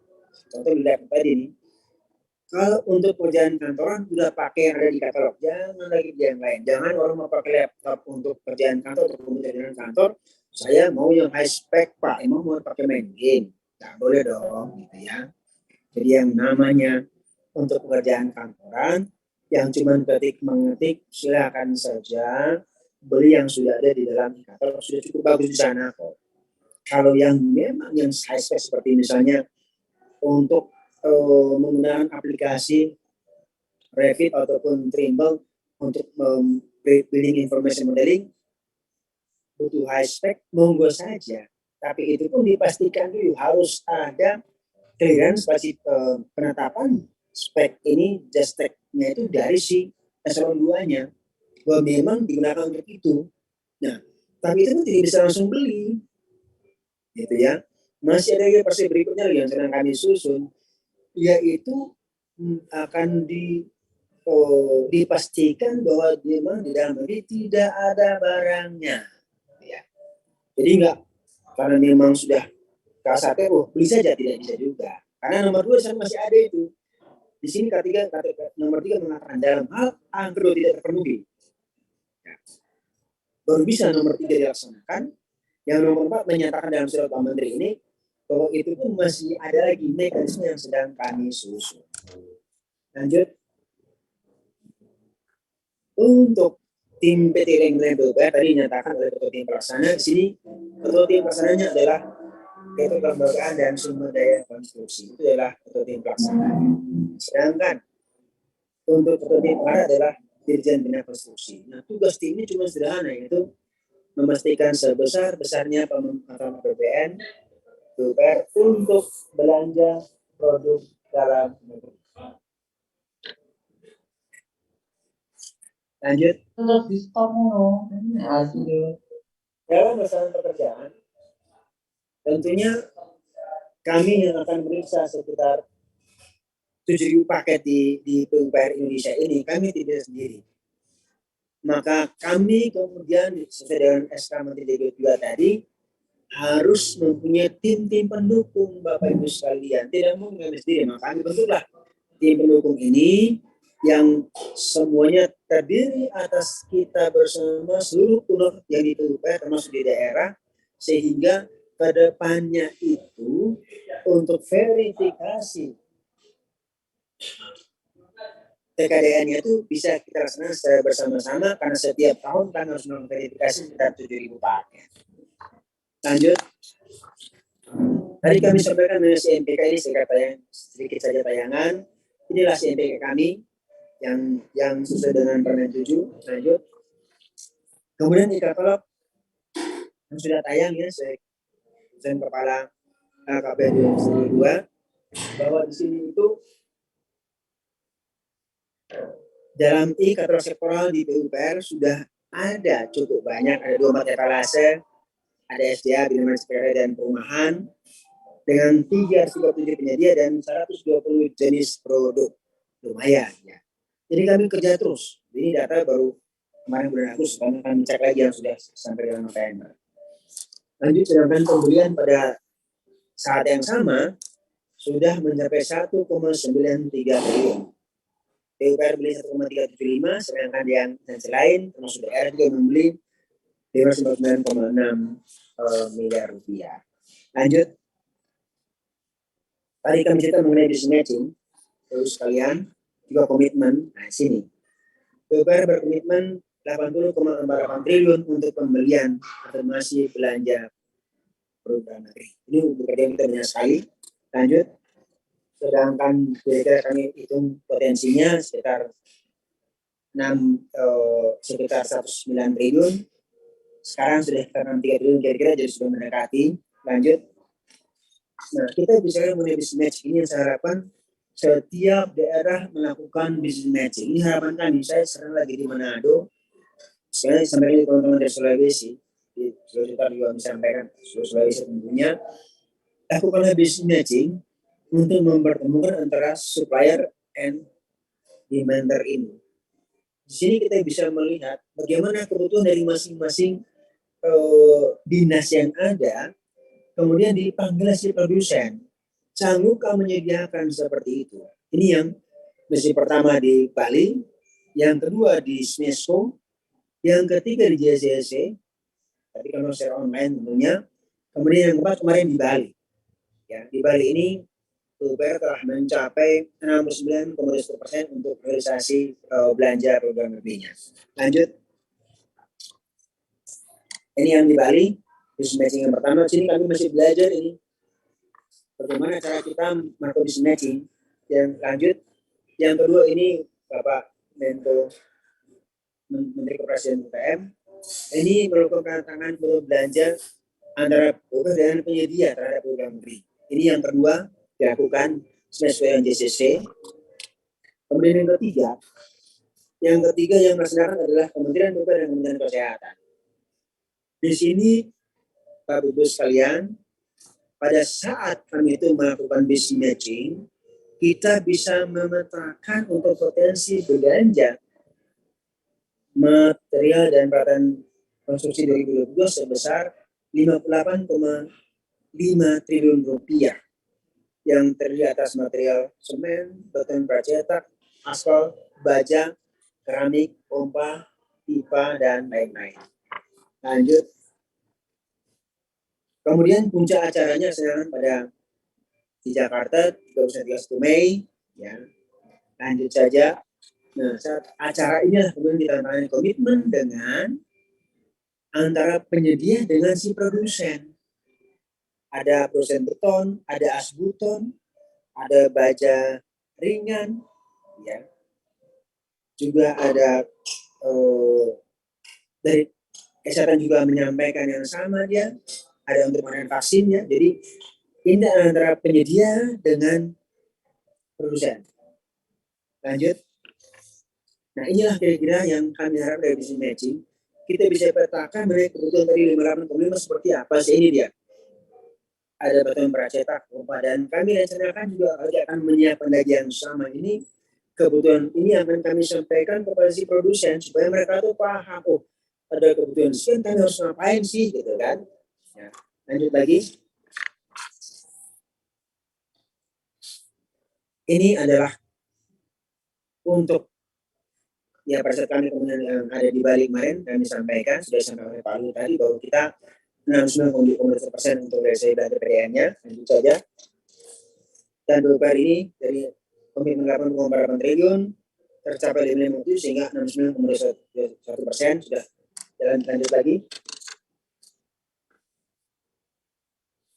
Contoh lihat tadi ini, kalau untuk pekerjaan kantoran sudah pakai yang ada di katalog, jangan lagi yang lain. Jangan orang mau pakai laptop untuk pekerjaan kantor atau pekerjaan kantor, saya mau yang high spec Pak, emang mau pakai main game, nggak boleh dong, gitu ya. Jadi yang namanya untuk pekerjaan kantoran, yang cuma ketik mengetik, silakan saja beli yang sudah ada di dalam katalog, sudah cukup bagus di sana kok. Kalau yang memang yang high spec seperti misalnya untuk menggunakan aplikasi Revit ataupun Trimble untuk building information modeling butuh high spec, monggo saja. Tapi itu pun dipastikan dulu harus ada clearance pasti penetapan spek ini, just spec-nya itu dari si eselon 2-nya bahwa memang digunakan untuk itu. Nah, tapi itu tidak bisa langsung beli, gitu ya. Masih ada yang versi berikutnya yang sedang kami susun, yaitu akan dipastikan bahwa memang di dalam negeri tidak ada barangnya. Ya. Jadi enggak, karena memang sudah kasatker, beli saja, tidak bisa juga. Karena nomor 2 masih ada itu. Di sini nomor 3 mengatakan dalam hal anggaran tidak terpenuhi. Ya. Baru bisa nomor 3 dilaksanakan. Yang nomor 4 menyatakan dalam surat Pak Menteri ini bahwa itu pun masih ada lagi mekanisme yang sedang kami susun. Lanjut. Untuk tim PT Lenglen PUPR tadi dinyatakan oleh ketua tim pelaksana. Di sini ketua tim pelaksananya adalah Ketua Kelembagaan dan Sumber Daya Konstruksi. Itu adalah ketua tim pelaksana. Sedangkan untuk ketua tim pengarah adalah Dirjen Bina Konstruksi. Nah, tugas tim ini cuma sederhana, yaitu memastikan sebesar-besarnya pemanfaatan APBN PUPR untuk belanja produk dalam negeri. Lanjut. Terus di stop dalam melaksanakan pekerjaan, tentunya kami yang akan meriksa sekitar 7.000 paket di PUPR Indonesia ini, kami tidak sendiri. Maka kami kemudian sesuai dengan SK Menteri DP2 tadi harus mempunyai tim-tim pendukung Bapak Ibu sekalian. Tidak mungkin kami sendiri, maka kami bentuklah tim pendukung ini yang semuanya terdiri atas kita bersama seluruh unit yang di PUPR termasuk di daerah, sehingga kedepannya itu untuk verifikasi TKDN-nya itu bisa kita laksanakan secara bersama-sama karena setiap tahun kami harus melakukan verifikasi sekitar 7.000 paket. Lanjut. Tadi kami sampaikan mengenai CMPK ini sedikit saja tayangan. Inilah CMPK kami yang sesuai dengan Permen 7. Lanjut. Kemudian di katalog yang sudah tayang ya, saya kepala KPD 2 bahwa di sini itu dalam katalog sektoral di PUPR sudah ada cukup banyak, ada 24 etalase, ada SDA, Bina Sekretariat dan Perumahan, dengan 337 penyedia dan 120 jenis produk. Lumayan ya. Jadi kami kerja terus. Ini data baru kemarin bulan Agustus, kami akan cek lagi yang sudah sampai dengan November. Lanjut, sedangkan pembelian pada saat yang sama sudah mencapai 1,93 triliun. PUPR beli 1,375, sedangkan yang selain termasuk daerah juga membeli 599,6 miliar rupiah. Lanjut. Tadi kami cerita mengenai business matching, terus kalian juga komitmen. Nah, sini PUPR berkomitmen 80,48 triliun untuk pembelian afirmasi belanja produk negeri. Ini bekerja kita banyak sekali. Lanjut. Sedangkan kira-kira kami hitung potensinya sekitar 109 triliun. Sekarang sudah sekitar 3 triliun kira-kira, jadi sudah mendekati. Lanjut. Nah, kita bisa mengenai business matching ini yang saya harapkan setiap daerah melakukan business matching. Ini harapan kami. Saya sering lagi di Manado. Sekarang sampai di teman-teman dari Sulawesi, di Sulawesi juga disampaikan, Sulawesi tentunya lakukanlah business matching untuk mempertemukan antara supplier and demander ini. Di sini kita bisa melihat bagaimana kebutuhan dari masing-masing dinas yang ada, kemudian dipanggil si produsen. Sanggupkah menyediakan seperti itu? Ini yang misi pertama di Bali, yang kedua di SMESCO, yang ketiga di JCC, tapi kalau secara online tentunya, kemudian yang keempat kemarin di Bali. Ya, di Bali ini PUPR telah mencapai 69,1% untuk realisasi belanja program lebihnya. Lanjut. Ini yang di Bali, business matching yang pertama. Sini kami masih belajar ini bagaimana cara kita melakukan business matching. Yang lanjut, yang kedua ini Bapak Menko Menteri Koperasi dan UKM. Ini melakukan tantangan belanja antara PUPR dan penyedia terhadap program negeri. Ini yang kedua dilakukan sesuai dengan JCC. Kemudian yang ketiga yang melaksanakan adalah Kementerian PUPR dan Kementerian Kesehatan. Di sini Bapak Ibu sekalian, pada saat kami itu melakukan business matching, kita bisa memetakan untuk potensi belanja material dan peralatan konstruksi 2022 sebesar 58,5 triliun rupiah yang terdiri atas material semen, beton pracetak, aspal, baja, keramik, pompa, pipa, dan lain-lain. Lanjut. Kemudian puncak acaranya sedang pada di Jakarta 31 Mei. Ya. Lanjut saja. Nah, saat acara ini kemudian ditandatangani komitmen dengan antara penyedia dengan si produsen. Ada produsen beton, ada asbuton, ada baja ringan, ya. Juga ada dari Kesehatan juga menyampaikan yang sama dia, ada untuk pengadaan vaksinnya. Jadi ini antara penyedia dengan produsen. Lanjut. Nah inilah kira-kira yang kami harap dari business matching. Kita bisa petakan mengenai kebutuhan tadi 58,5 seperti apa sih ini dia. Ada batuan pracetak, dan kami rencanakan juga akan menyiapkan lagi yang sama ini. Kebutuhan ini akan kami sampaikan kepada si produsen supaya mereka tuh paham, oh ada kebutuhan sekian, kami harus ngapain sih gitu kan. Ya. Lanjut lagi. Ini adalah untuk ya pada saat kami kemudian yang ada di Bali kemarin kami sampaikan, sudah disampaikan oleh Pak Lu tadi bahwa kita 69,1% untuk dari belanja PDN-nya, lanjut saja. Dan BPR ini dari komitmen 8,8 triliun tercapai 5,7 sehingga 69,1% sudah jalan. Lanjut lagi.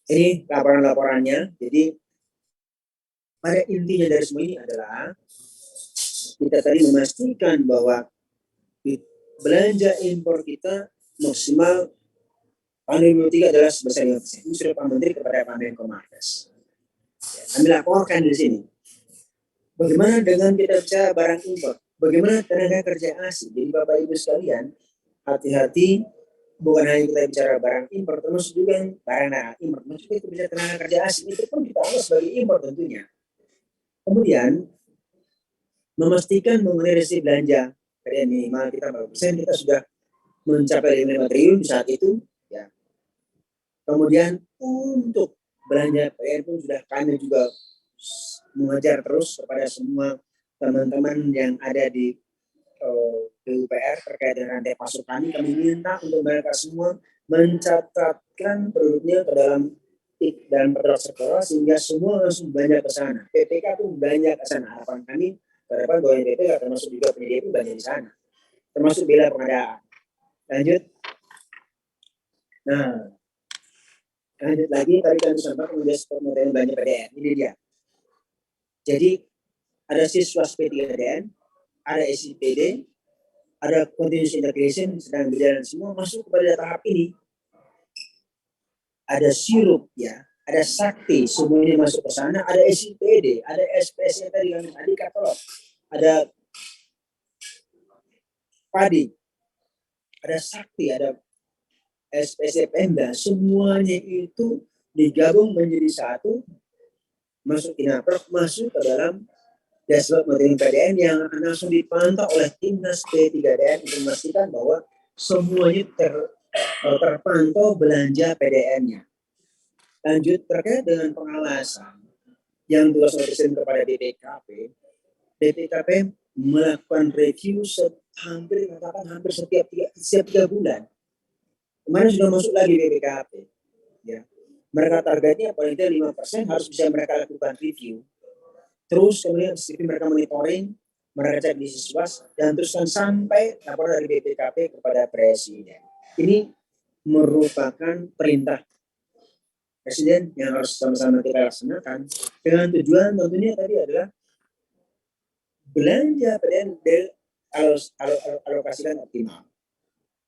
Ini laporan-laporannya. Jadi pada intinya dari semua ini adalah kita tadi memastikan bahwa belanja impor kita maksimal tahun 2023 adalah sebesar 5%. Ini sudah Pak Menteri kepada Pak Menko Marves. Ya, kami laporkan di sini. Bagaimana dengan kita bicara barang impor? Bagaimana tenaga kerja asing? Jadi Bapak Ibu sekalian, hati-hati, bukan hanya kita bicara barang impor, termasuk juga barang impor. Maksudnya kita bicara tenaga kerja asing, itu pun kita anggap sebagai impor tentunya. Kemudian, memastikan mengenai resi belanja PDN minimal kita berapa persen, kita sudah mencapai 5 triliun saat itu. Ya. Kemudian untuk belanja PDN pun sudah kami juga mengajar terus kepada semua teman-teman yang ada di PUPR terkait dengan rantai pasok kami minta untuk mereka semua mencatatkan produknya ke dalam produk sektoral sehingga semua langsung belanja ke sana. PPK pun belanja ke sana. Harapan kami ke depan bahwa PPK termasuk juga penyedia pun belanja di sana. Termasuk bila pengadaan. Lanjut. Nah, lanjut lagi tadi kami sampaikan menjadi model belanja PDN. Ini dia. Jadi ada siswa P3DN, ada SIPD, ada continuous integration sedang berjalan semua masuk kepada tahap ini. Ada sirup ya, ada sakti semuanya masuk ke sana, ada SIPD, ada SPS tadi yang tadi katalog, ada padi, ada sakti, ada SPS Pemda, semuanya itu digabung menjadi satu, masuk Inaprok, masuk ke dalam dashboard monitoring PDN yang akan langsung dipantau oleh Timnas P3DN untuk memastikan bahwa semuanya terpantau belanja PDN-nya. Lanjut terkait dengan pengawasan yang tugas presiden kepada BPKP melakukan review hampir setiap 3 bulan. Kemarin sudah masuk lagi BPKP. Ya. Mereka targetnya paling tidak 5% harus bisa mereka lakukan review. Terus kemudian mereka monitoring, mereka cek di siswas, dan teruskan sampai laporan dari BPKP kepada Presiden. Ini merupakan perintah Presiden yang harus sama-sama kita laksanakan dengan tujuan tentunya tadi adalah belanja PDN alokasikan optimal.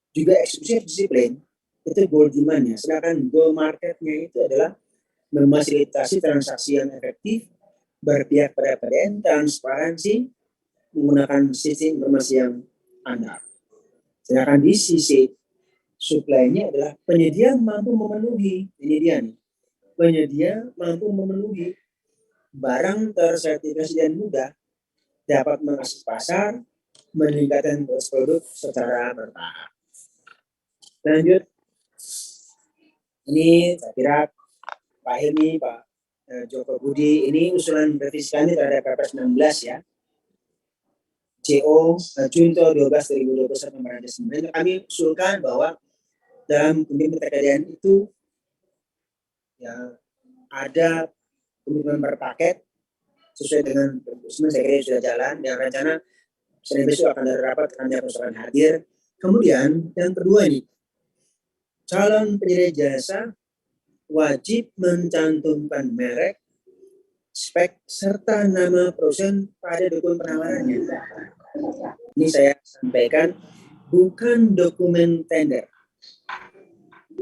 Juga eksekusi disiplin, itu goal demand-nya. Sedangkan goal market-nya itu adalah memfasilitasi transaksi yang efektif, berpihak pada PDN, transparansi, menggunakan sistem informasi yang andal. Sedangkan di sisi supply-nya adalah penyedia mampu memenuhi, ini dia nih, penyedia mampu memenuhi barang tersertifikasi dan mudah, dapat mengakses pasar, meningkatkan produk secara bertahap. Lanjut, ini saya kira Pak Hilmi, Pak Joko Budi, ini usulan revisi kami terhadap Perpres 16 ya. CO Junto 12/2021 nomor 9. Kami usulkan bahwa dalam komitmen PDN itu ya ada komitmen berpaket sesuai dengan komitmen saya kira sudah jalan dan rencana Senin besok akan ada rapat, kami akan hadir. Kemudian yang kedua ini, calon penyedia jasa wajib mencantumkan merek, spek, serta nama perusahaan pada dokumen penawarannya. Ini saya sampaikan bukan dokumen tender.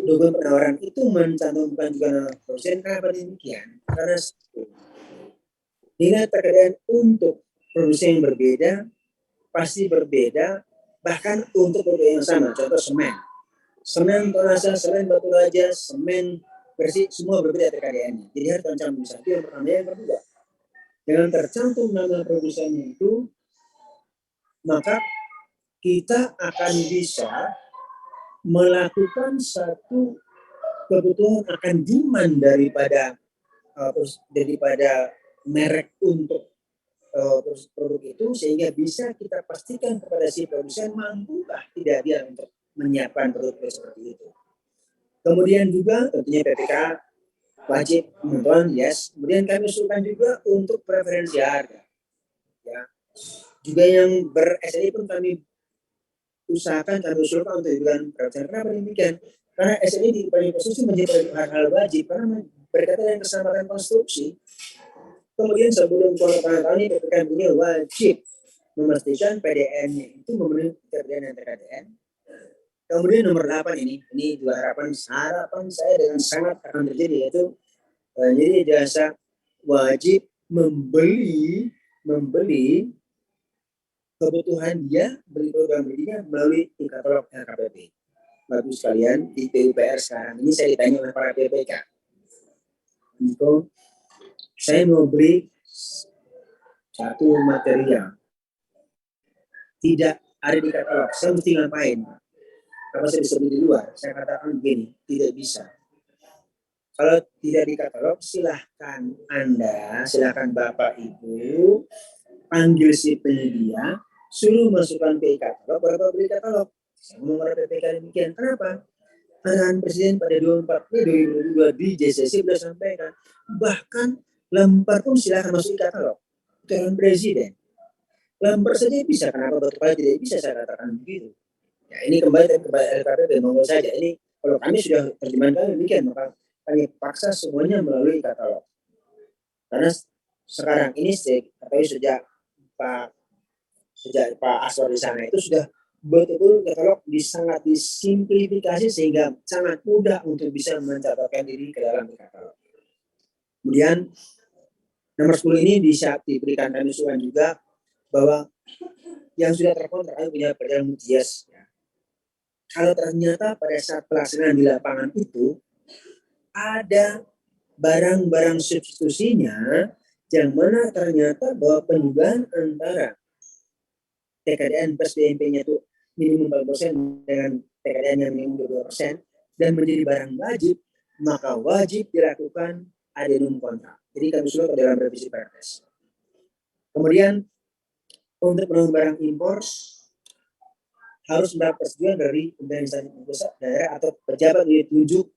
dokumen penawaran itu mencantumkan juga nama produsen. Kenapa demikian? Karena nilai TKDN untuk produsen yang berbeda pasti berbeda, bahkan untuk produk yang sama. Contoh semen, semen tonase, semen batu raja, semen bersih, semua berbeda TKDN-nya. Jadi harus tercantum satu. Yang pertama. Yang kedua, dengan tercantum nama produsennya itu, maka kita akan bisa melakukan satu kebutuhan akan demand daripada merek untuk produk itu, sehingga bisa kita pastikan kepada si produsen mampukah tidak dia untuk menyiapkan produk seperti itu. Kemudian juga tentunya PPK wajib menonton, yes. Kemudian kami usulkan juga untuk preferensi harga, ya. Juga yang ber-SNI pun kami usahakan, kami usulkan untuk diberikan preferensi. Kenapa demikian? Karena SNI di paling konstruksi menjadi hal-hal wajib karena berkaitan dengan keselamatan konstruksi. Kemudian sebelum tahun ini PPK punya wajib memastikan PDN-nya itu memenuhi kriteria TKDN. Kemudian nomor 8 ini juga harapan saya dengan sangat akan terjadi, yaitu jadi jasa wajib membeli kebutuhan dia, beli program belinya melalui e-katalog LKPP. Bapak sekalian, di PUPR sekarang ini saya ditanya oleh para PPK, Niko, saya mau beli satu material tidak ada di katalog, saya mesti ngapain? Apa saya bisa beli di luar? Saya katakan begini, tidak bisa. Kalau tidak di katalog, silahkan Bapak Ibu panggil si penyedia, suruh masukkan ke e-katalog, berapa beli katalog. Saya ngomong pada PPK demikian. Kenapa? Arahan Presiden pada 24 Mei 2022 di JCC sudah sampaikan, bahkan lempar pun silahkan masuk e-katalog. Itu arahan Presiden. Lempar saja bisa, kenapa batu pala tidak bisa, saya katakan begitu. Ya, ini kembali ke LKPP, monggo saja. Ini kalau kami sudah terjemahkan demikian, maka kami paksa semuanya melalui katalog. Karena sekarang ini sejak Pak Aswar di sana itu sudah betul-betul katalog sangat disimplifikasi sehingga sangat mudah untuk bisa mencatatkan diri ke dalam katalog. Kemudian nomor 10 ini bisa diberikan kami usulan juga bahwa yang sudah terkontrak punya perjalanan multi-yes. Kalau ternyata pada saat pelaksanaan di lapangan itu ada barang-barang substitusinya yang mana ternyata bahwa penjualan antara TKDN plus BMP-nya itu minimum 4% dengan TKDN yang minimum 2% dan menjadi barang wajib, maka wajib dilakukan addendum kontrak. Jadi kami usulkan dalam revisi Perpres. Kemudian untuk penanggung barang impor harus mendapat persetujuan dari Kementerian Instansi Pusat, daerah atau pejabat yang ditunjuk.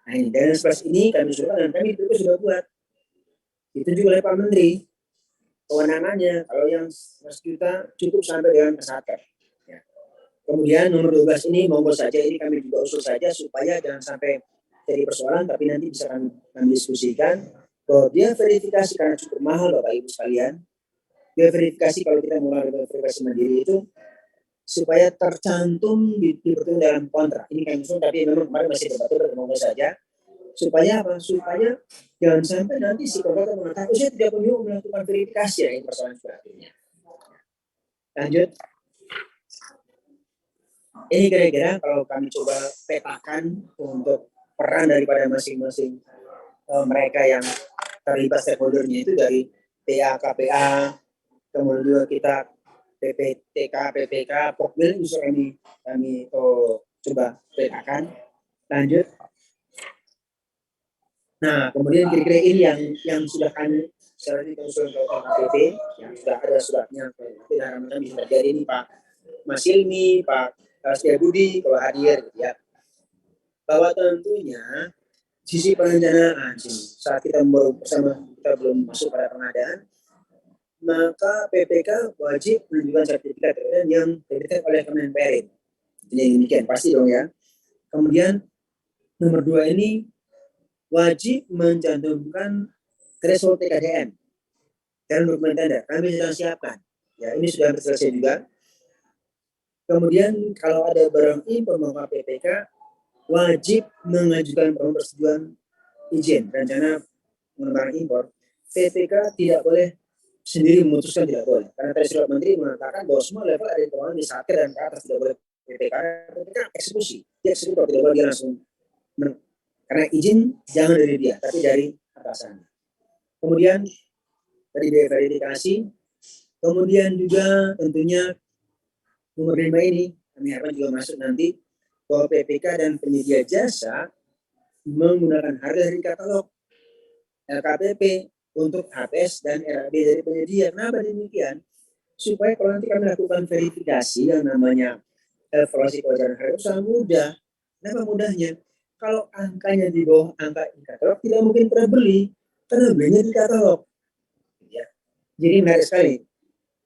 Nah ini dengan seperti ini kami usulkan dan kami itu sudah buat. Ditunjuk oleh Pak Menteri. Kewenangannya kalau yang 100 juta cukup sampai dengan kesatker. Ya. Kemudian nomor 12 ini monggo saja, ini kami juga usul saja supaya jangan sampai jadi persoalan, tapi nanti bisa kami diskusikan bahwa dia verifikasi karena cukup mahal Bapak Ibu sekalian. Dia verifikasi kalau kita mulai verifikasi mandiri itu supaya tercantum di dalam kontrak. Ini kami usul, tapi memang kemarin masih debat monggo saja. Supaya apa? Supaya jangan sampai nanti si kontraktor mengatakan, saya tidak perlu melakukan verifikasi, ya, ini persoalan sebagainya. Lanjut. Ini kira-kira kalau kami coba petakan untuk peran daripada masing-masing mereka yang terlibat stakeholder-nya itu dari PA, KPA, kemudian juga kita PPTK, PPK, Pokmil bisa kami coba petakan. Lanjut. Nah, kemudian kira-kira ini yang sudah kami secara konsul ke KPP, yang sudah ada suratnya, tidak harapan bisa terjadi ini Pak Mas Ilmi, Pak Setia Budi kalau hadir, gitu ya. Bahwa tentunya sisi perencanaan saat kita bersama kita belum masuk pada pengadaan, maka PPK wajib menunjukkan sertifikat yang diberikan oleh Kemenperin. Jadi demikian pasti dong ya. Kemudian nomor 2 ini wajib mencantumkan threshold TKDN dalam dokumen tender. Kami sedang siapkan. Ya, ini sudah selesai juga. Kemudian kalau ada barang impor maka PPK wajib mengajukan persetujuan izin rencana pengembangan impor. PPK tidak boleh sendiri memutuskan, tidak boleh. Karena tadi surat menteri mengatakan bahwa semua level ada di keuangan di saker dan ke atas tidak boleh PPK. PPK eksekusi, dia eksekutor, tidak boleh dia langsung karena izin jangan dari dia, tapi dari atasannya. Kemudian tadi verifikasi, kemudian juga tentunya nomor 5 ini kami harapkan juga masuk nanti bahwa PPK dan penyedia jasa menggunakan harga dari katalog LKPP untuk HPS dan RAB dari penyedia. Kenapa demikian? Supaya kalau nanti kami lakukan verifikasi yang namanya evaluasi kewajaran harga itu sangat mudah. Kenapa mudahnya? Kalau angkanya di bawah angka di katalog tidak mungkin terbeli karena belinya di katalog. Ya. Jadi menarik sekali.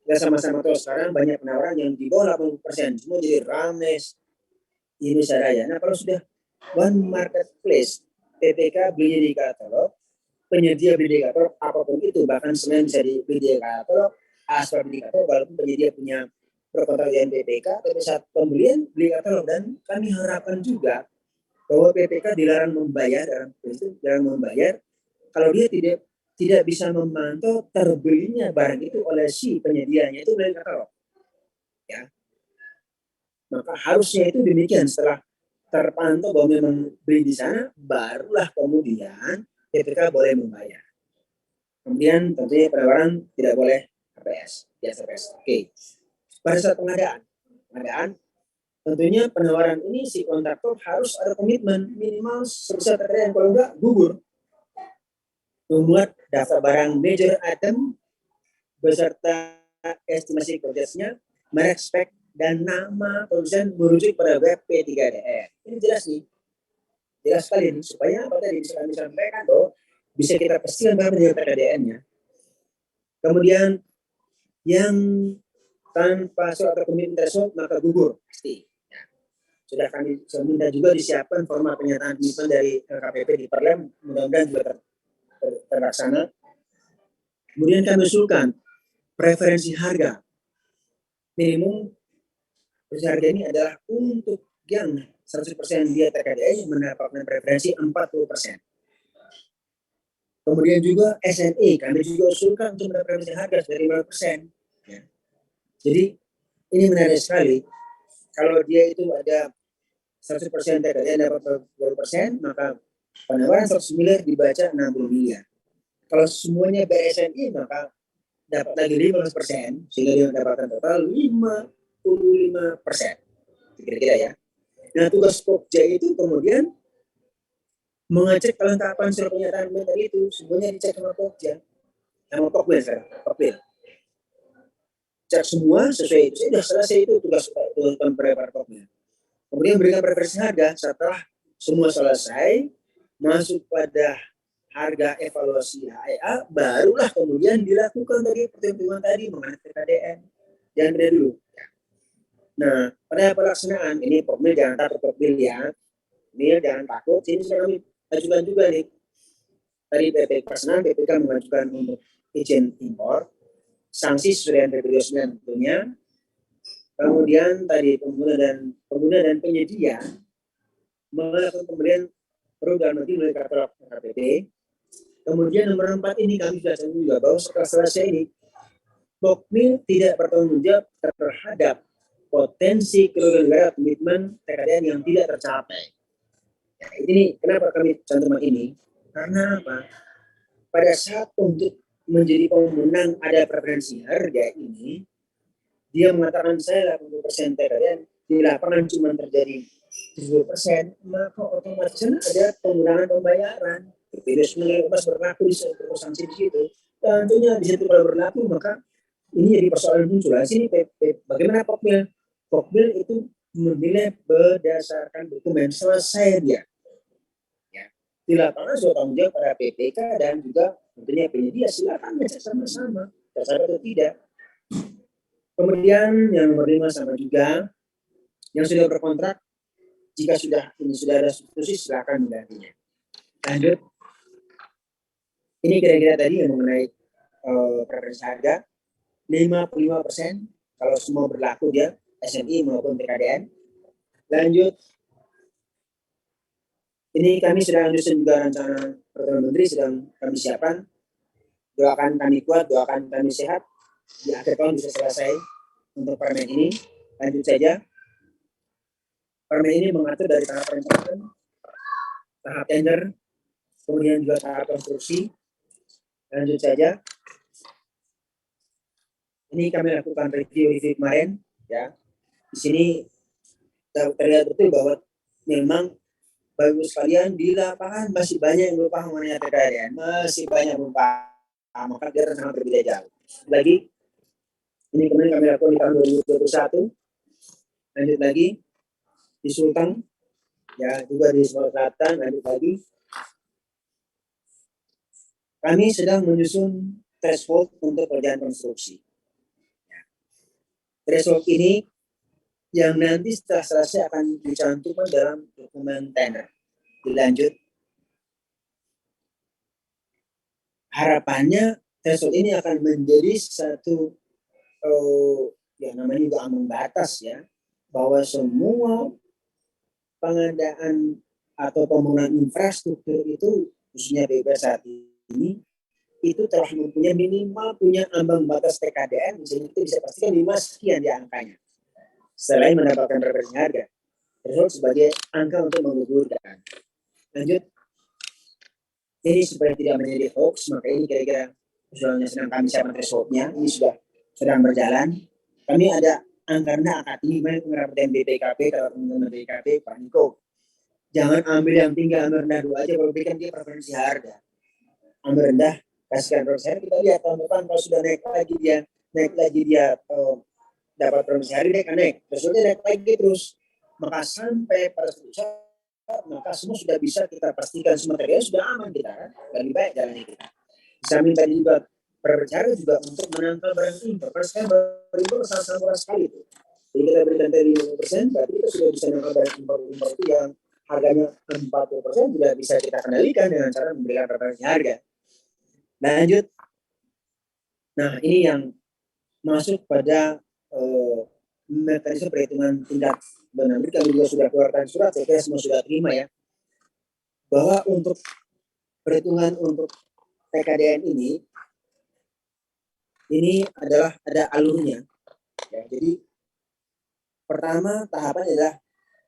Kita sama-sama tahu sekarang banyak penawaran yang di bawah 80%, semua jadi rames di Indonesia Raya. Nah kalau sudah one marketplace, PPK belinya di katalog, penyedia beli di katalog, apapun itu, bahkan semen bisa dibeli di katalog, aspal beli di katalog, walaupun penyedia punya berkontrak dengan PPK, tapi saat pembelian beli katalog. Dan kami harapkan juga bahwa PPK dilarang membayar, dalam prinsip dilarang membayar kalau dia tidak bisa memantau terbelinya barang itu oleh si penyedianya itu dari katalog. Ya, maka harusnya itu demikian. Setelah terpantau bahwa memang beli di sana, barulah kemudian PPK boleh membayar. Kemudian tentunya penawaran tidak boleh HPS, biasa HPS. Oke. Pada saat pengadaan tentunya penawaran ini si kontraktor harus ada komitmen minimal sebesar terkadang, kalau enggak gugur. Membuat daftar barang major item beserta estimasi prosesnya, merek spek dan nama produsen merujuk pada web P3DR. Ini jelas nih, jelas sekali nih, supaya apa tadi bisa kami sampaikan bahwa bisa kita pastikan bahwa dengan PKDN-nya. Kemudian yang tanpa surat atau komitmen tersebut maka gugur pasti. Ya. Sudah kami minta juga disiapkan format pernyataan komitmen dari LKPP di Perlem, mudah-mudahan juga terlaksana. Kemudian kami usulkan preferensi harga minimum. Preferensi harga ini adalah untuk yang 100% dia TKDN mendapatkan preferensi 40%. Kemudian juga SNE kami juga usulkan untuk preferensi harga dari 5%. Ya. Jadi ini menarik sekali. Kalau dia itu ada 100% TKDN dapat 20%, maka penawaran 100 miliar dibaca 60 miliar. Kalau semuanya BSNI maka dapat lagi 15%, sehingga dia mendapatkan total 55%. Kira-kira ya. Nah tugas Pokja itu kemudian mengecek kelengkapan surat pernyataan tadi itu, semuanya dicek sama Pokja. Sama Pokbil sekarang, Pokbil. Cek semua sesuai itu, sudah selesai itu tugas penerapan Pokbil. Kemudian berikan preferensi harga setelah semua selesai, masuk pada harga evaluasi HEA, barulah kemudian dilakukan tadi perhitungan tadi mengenai TKDN. Jangan beda dulu. Nah, pada pelaksanaan ini Pokmil jangan takut Pokmil ya. Mil jangan takut. Ini sudah kami ajukan juga nih. Tadi PT Pelaksanaan BPK mengajukan untuk izin impor. Sanksi sesuai dengan PP 29 tentunya. Kemudian tadi pengguna dan penyedia melakukan pembelian produk dalam negeri melalui katalog KPP. Kemudian nomor 4 ini kami sudah sebut juga bahwa setelah selesai ini Pokmil tidak bertanggung jawab terhadap potensi kerugian negara komitmen TKDN yang tidak tercapai. Ya, ini kenapa kami cantumkan ini? Karena apa? Pada saat untuk menjadi pemenang ada preferensi harga ini, dia mengatakan saya 80% TKDN, di lapangan cuma terjadi 70%, maka otomatis ada pengurangan pembayaran. Virus pas berlaku di sanksi di situ. Tentunya di situ kalau berlaku maka ini jadi persoalan muncul. Di sini bagaimana Pokmil? Pokmil itu menilai berdasarkan dokumen selesai dia. Ya. Di lapangan sudah tanggung jawab pada PPK dan juga tentunya penyedia, silakan ngecek sama-sama tercapai atau tidak. Kemudian yang nomor 5 sama juga yang sudah berkontrak, jika sudah ada substitusi silakan menggantinya. Lanjut. Ini kira-kira tadi yang mengenai preferensi harga 55% kalau semua berlaku dia SNI maupun TKDN. Lanjut. Ini kami sedang menyusun juga rencana Perdana Menteri sedang kami siapkan. Doakan kami kuat, doakan kami sehat. Di akhir tahun bisa selesai untuk permen ini. Lanjut saja. Permen ini mengatur dari tahap perencanaan, tahap tender, kemudian juga tahap konstruksi. Lanjut saja. Ini kami lakukan review kemarin, ya. Di sini terlihat betul bahwa memang Bapak sekalian di lapangan masih banyak yang lupa mengenai TKDN, masih banyak lupa, maka dia sangat berbeda jauh. Lagi, ini kemarin kami lakukan di tahun 2021, lanjut lagi di Sulteng, ya juga di Sumatera Selatan, lanjut lagi. Kami sedang menyusun threshold untuk kerjaan konstruksi. Threshold ini yang nanti setelah selesai akan dicantumkan dalam dokumen tender. Dilanjut, harapannya threshold ini akan menjadi satu yang namanya juga ambang batas, ya, bahwa semua pengadaan atau pembangunan infrastruktur itu khususnya PUPR saat ini itu telah mempunyai minimal punya ambang batas TKDN, sehingga itu bisa pastikan 5 sekian di angkanya. Selain mendapatkan referensi harga, threshold sebagai angka untuk mengukurkan. Lanjut, ini supaya tidak menjadi hoax, maka ini kira-kira usulannya sedang kami siapkan thresholdnya, ini sudah sedang berjalan. Kami ada angka rendah, angka tinggi, pengerapatan BPKP, kalau teman-teman BPKP, Pak Niko, jangan ambil yang tinggi, ambil rendah dulu aja, kalau berikan dia preferensi harga. Ambil rendah, kasihkan preferensi harga, kita lihat tahun depan kalau sudah naik lagi dia dapat preferensi harga, dia akan naik, thresholdnya naik lagi terus, maka sampai pada suatu saat, maka semua sudah bisa kita pastikan semua material sudah aman kita, kan, lebih baik jalannya kita. Bisa minta juga perbicara juga untuk menangkal barang impor, karena sekarang barang impor sangat murah sekali itu. Jadi kita berikan dari 50%, berarti kita sudah bisa menangkal barang impor itu yang harganya 40% juga bisa kita kendalikan dengan cara memberikan preferensi harga. Lanjut, nah ini yang masuk pada mekanisme perhitungan tindak benar. Kami juga sudah keluarkan surat, saya kira semua sudah terima, ya, bahwa untuk perhitungan untuk TKDN ini adalah ada alurnya, ya. Jadi pertama tahapan adalah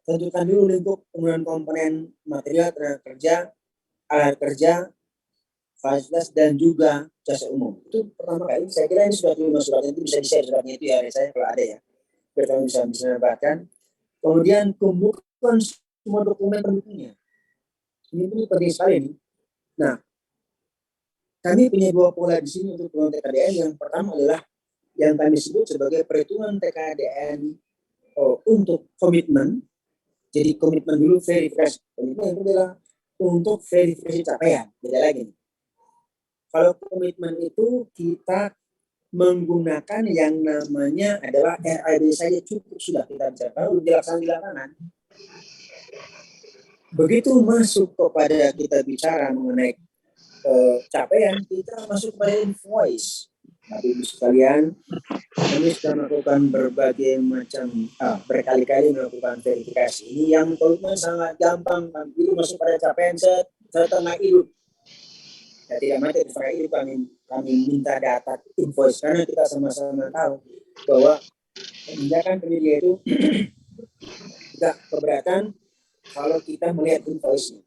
tentukan dulu lingkup penggunaan komponen material, tenaga kerja, alat kerja, fasilitas, dan juga jasa umum. Itu pertama kali. Saya kira ini sudah terima suratnya, itu bisa di-share suratnya itu, ya, saya kalau ada, ya, biar kami bisa menambahkan. Kemudian kumpulkan semua dokumen pendukungnya. Ini penting sekali nih. Nah, kami punya 2 pola di sini untuk perhitungan TKDN. Yang pertama adalah yang kami sebut sebagai perhitungan TKDN untuk komitmen. Jadi komitmen dulu, verifikasi. Komitmen itu adalah untuk verifikasi capaian. Beda lagi nih. Kalau komitmen itu kita menggunakan yang namanya adalah RAB saja cukup, sudah kita bisa tahu dilaksanakan di lapangan. Begitu masuk kepada kita bicara mengenai capaian, kita masuk pada invoice. Tapi ibu sekalian, kami sudah melakukan berbagai macam, berkali-kali melakukan verifikasi. Ini yang komitmen sangat gampang, itu masuk pada capaian setengah hidup. Ya, tidak mati setengah hidup, kami minta data invoice, karena kita sama-sama tahu bahwa penindakan penyedia itu tidak keberatan kalau kita melihat invoice-nya.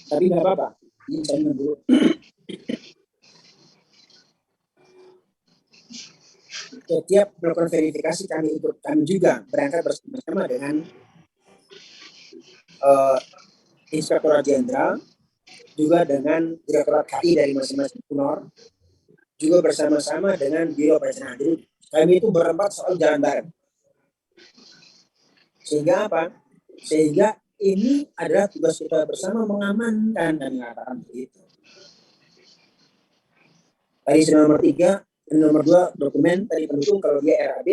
Tapi nggak apa-apa, ini saya dulu. Setiap melakukan verifikasi kami juga berangkat bersama-sama dengan Inspektorat Jenderal, juga dengan Direktorat KI dari masing-masing PUNOR, juga bersama-sama dengan Biro Perencanaan. Jadi kami itu berempat soal jalan bareng. Sehingga apa? Sehingga ini adalah tugas kita bersama mengamankan, dan mengatakan begitu. Tadi nomor 3, dan nomor 2 dokumen tadi pendukung, kalau dia RAB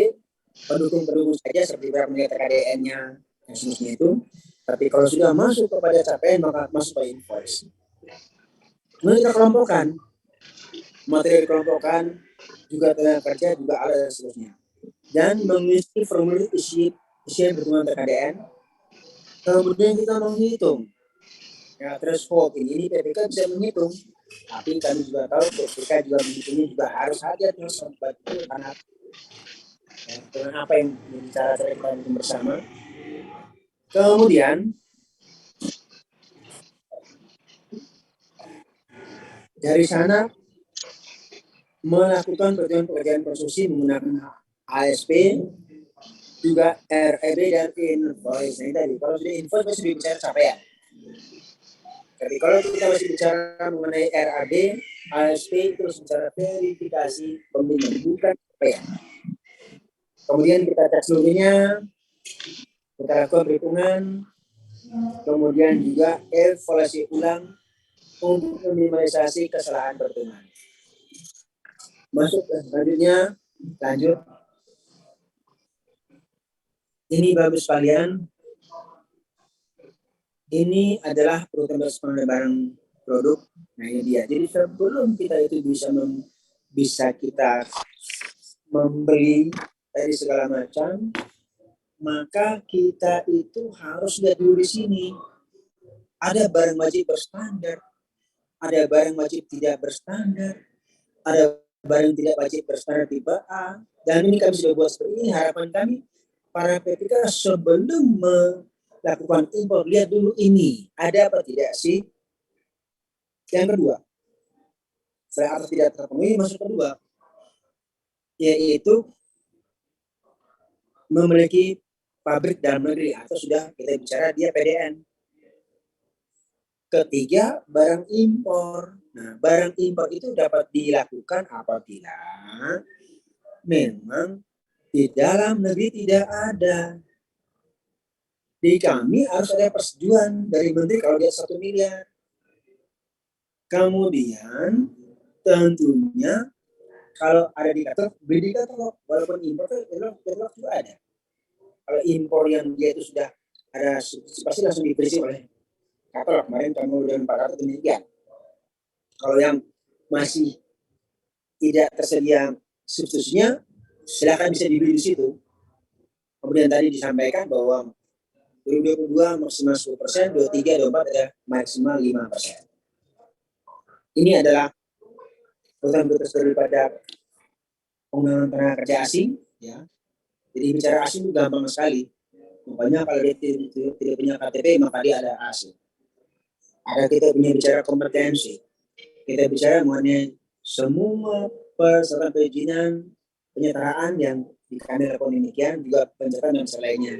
pendukung saja seperti berapa TKDN-nya yang seterusnya itu. Tapi kalau sudah masuk kepada capaian, maka masuk pada invoice. Kemudian kita kelompokkan materi, dikelompokkan juga tenaga kerja, juga alat, dan seterusnya, dan mengisi formulir isian perhitungan TKDN. Kemudian kita menghitung Ya, terus ini PPK bisa menghitung, tapi kami juga tahu PPK juga menghitungnya juga harus hati-hati sobat itu karena dengan apa yang cara kita hitung bersama. Kemudian dari sana melakukan pekerjaan konstruksi menggunakan ASP, juga REB dan invoice. Nah, tadi kalau sudah invoice masih bicara capaian. Tapi kalau kita masih bicara mengenai RAB, ASP itu secara verifikasi pembinaan bukan capaian. Kemudian kita cek seluruhnya, kita lakukan perhitungan, kemudian juga evaluasi ulang untuk meminimalisasi kesalahan perhitungan. Masuk ke selanjutnya, lanjut. Ini bagus sekalian. Ini adalah proses pengembangan produk. Nah ini dia. Jadi sebelum kita itu bisa kita membeli dari segala macam, maka kita itu harus lihat dulu di sini. Ada barang wajib berstandar, ada barang wajib tidak berstandar, ada barang tidak wajib berstandar tipe A. Dan ini kami sudah buat seperti ini. Harapan kami para PPK sebelum melakukan impor lihat dulu ini ada apa tidak sih. Yang kedua, selain atas tidak terpenuhi, masuk kedua, yaitu memiliki pabrik dalam negeri atau sudah kita bicara dia PDN. Ketiga, barang impor. Nah, barang impor itu dapat dilakukan apabila memang di dalam negeri tidak ada. Di kami harus ada persetujuan dari menteri kalau dia 1 miliar. Kemudian tentunya kalau ada di katalog, beli di katalog, walaupun impor katalog juga ada. Kalau impor yang dia itu sudah ada pasti langsung diperisi oleh katalog. Kemarin kamu udah 400 demikian. Kalau yang masih tidak tersedia substitusinya, silakan bisa dibeli di situ. Kemudian tadi disampaikan bahwa 2022 maksimal 10%, 23, 24 ada maksimal 5%. Ini adalah program-program daripada penggunaan tenaga kerja asing, ya. Jadi bicara asing itu gampang sekali. Makanya kalau dia tidak punya KTP maka dia ada asing. Ada kita punya bicara kompetensi. Kita bicara mengenai semua persyaratan perizinan penyetaraan yang kami lakukan demikian, juga pencatatan dan selainnya.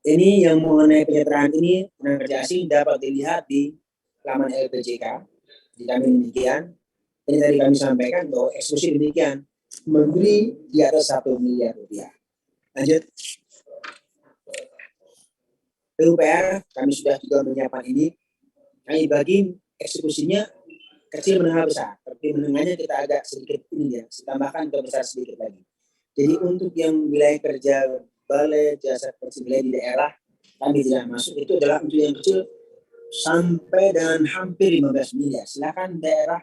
Ini yang mengenai penyetaraan ini tenaga kerja asing dapat dilihat di laman LPJK. Di kami demikian. Ini tadi kami sampaikan bahwa eksklusif demikian, membeli di atas 1 miliar rupiah. Lanjut. PUPR kami sudah juga menyiapkan ini. Kami bagi eksekusinya kecil menengah besar, tapi menengahnya kita agak sedikit ini ya, tambahkan ke besar sedikit lagi. Jadi untuk yang wilayah kerja balai jasa wilayah di daerah kami tidak masuk, itu adalah untuk yang kecil sampai dengan hampir 15 miliar. Silakan daerah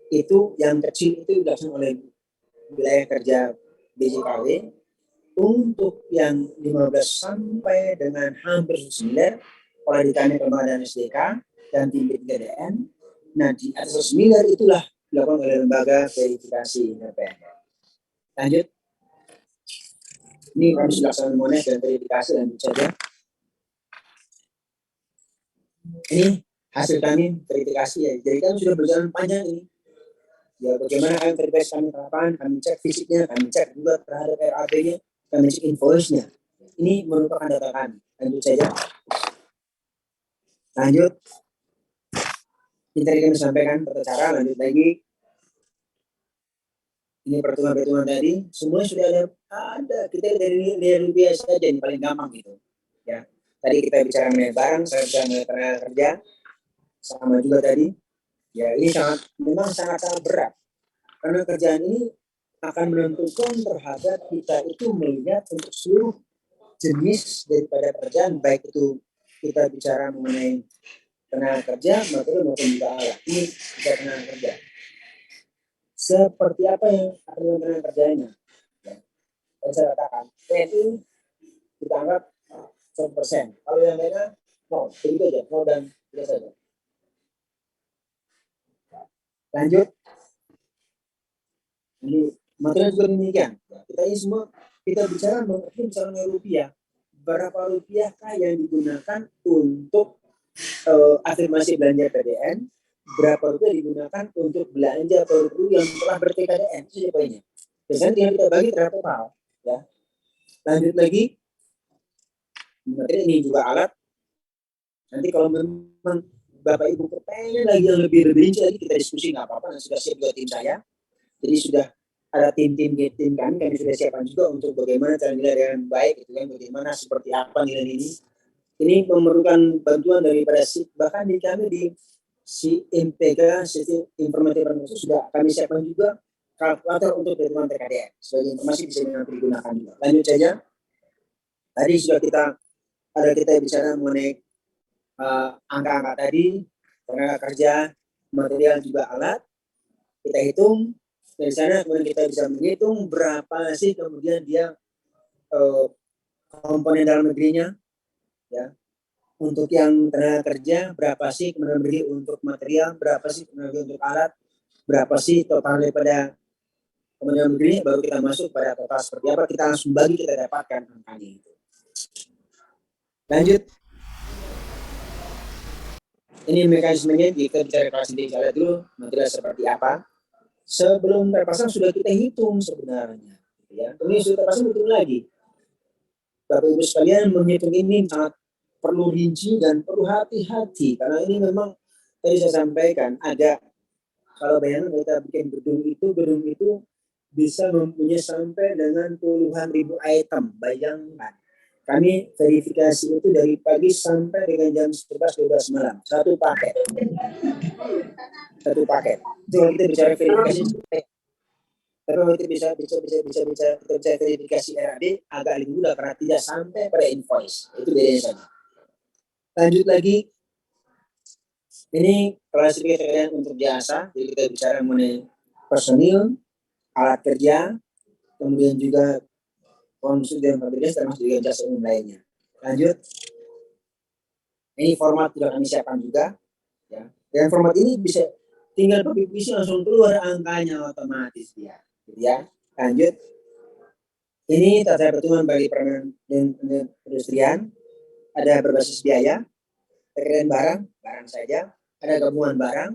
itu yang kecil itu dilaksanakan oleh wilayah kerja BJKW. Untuk yang 15 sampai dengan hampir 9 oleh ditanya Kementerian SDK dan tim BPDN. Nah, di atas 1 miliar itulah dilakukan oleh lembaga verifikasi independen. Lanjut. Ini kami sudah laksanakan monet dan verifikasi, lanjut saja. Ini hasil kami verifikasi ya. Jadi kami sudah berjalan panjang ini. Ya, bagaimana kami verifikasi kami terapkan, kami cek fisiknya, kami cek juga terhadap RAB-nya, kami cek invoice-nya. Ini merupakan data kami. Lanjut saja. Lanjut. Ini tadi kami sampaikan tata cara, lanjut lagi. Ini pertemuan-pertemuan tadi, semuanya sudah ada. Kita dari rupiah saja, yang paling gampang gitu. Ya. Tadi kita bicara mengenai barang, saya bicara mengenai tenaga kerja, sama juga tadi. Ya, ini memang sangat-sangat berat. Karena kerjaan ini akan menentukan terhadap kita itu melihat untuk seluruh jenis daripada kerjaan, baik itu kita bicara mengenai tenaga kerja maupun juga alat. Ini bisa tenaga kerja. Seperti apa yang akan tenaga kerjanya? Ya. Saya katakan, TNI kita anggap 100%. Kalau yang lainnya begitu aja, dan tidak saja. Lanjut, ini material juga demikian. Kita ini semua kita bicara mengenai rupiah. Berapa rupiah kah yang digunakan untuk afirmasi belanja PDN? Berapa rupiah digunakan untuk belanja produk yang telah ber-TKDN? Itu poinnya. Biasanya tinggal kita bagi terhadap total. Ya. Lanjut lagi, materi ini juga alat. Nanti kalau memang Bapak Ibu kepengen lagi yang lebih rinci lagi, kita diskusi nggak apa-apa. Dan sudah siap juga tim saya. Jadi sudah ada tim kami sudah siapkan juga untuk bagaimana cara nilai dengan baik, gitu kan, bagaimana seperti apa nilai ini. Ini memerlukan bantuan daripada bahkan di kami di si MPK, sistem informasi permukaan sudah kami siapkan juga kalkulator untuk perhitungan TKDN. Sebagai informasi bisa digunakan juga. Lanjut saja. Tadi sudah kita bicara mengenai angka-angka tadi, tenaga kerja, material juga alat. Kita hitung dari sana, kemudian kita bisa menghitung berapa sih kemudian dia komponen dalam negerinya, ya. Untuk yang tenaga kerja berapa sih, kemudian beri untuk material berapa sih, kemudian untuk alat berapa sih total daripada kemudian negeri, baru kita masuk pada total seperti apa, kita langsung bagi, kita dapatkan angkanya itu. Lanjut. Ini mekanismenya, jika bicara kelas ini saya dulu material seperti apa. Sebelum terpasang sudah kita hitung sebenarnya, ya. Ini sudah terpasang hitung lagi. Bapak Ibu sekalian, menghitung ini sangat perlu rinci dan perlu hati-hati, karena ini memang tadi saya sampaikan ada, kalau bayangkan kita bikin gedung itu bisa mempunyai sampai dengan puluhan ribu item. Bayangkan kami verifikasi itu dari pagi sampai dengan jam 11-12 malam, satu paket. Itu kalau kita bicara verifikasi, tapi kita bisa verifikasi RAD agak lebih mudah karena tidak sampai pada invoice. Itu bedanya saja. Lanjut lagi, ini klasifikasi untuk jasa. Jadi kita bicara mengenai personil, alat kerja, kemudian juga konsumsi dan fasilitas, termasuk juga jasa umum lainnya. Lanjut, ini format sudah kami siapkan juga, ya. Dan format ini bisa tinggal pakai PC langsung keluar angkanya otomatis dia, gitu ya. Lanjut, ini tata perhitungan bagi peran dan perindustrian, ada berbasis biaya, TKDN barang saja, ada gabungan barang,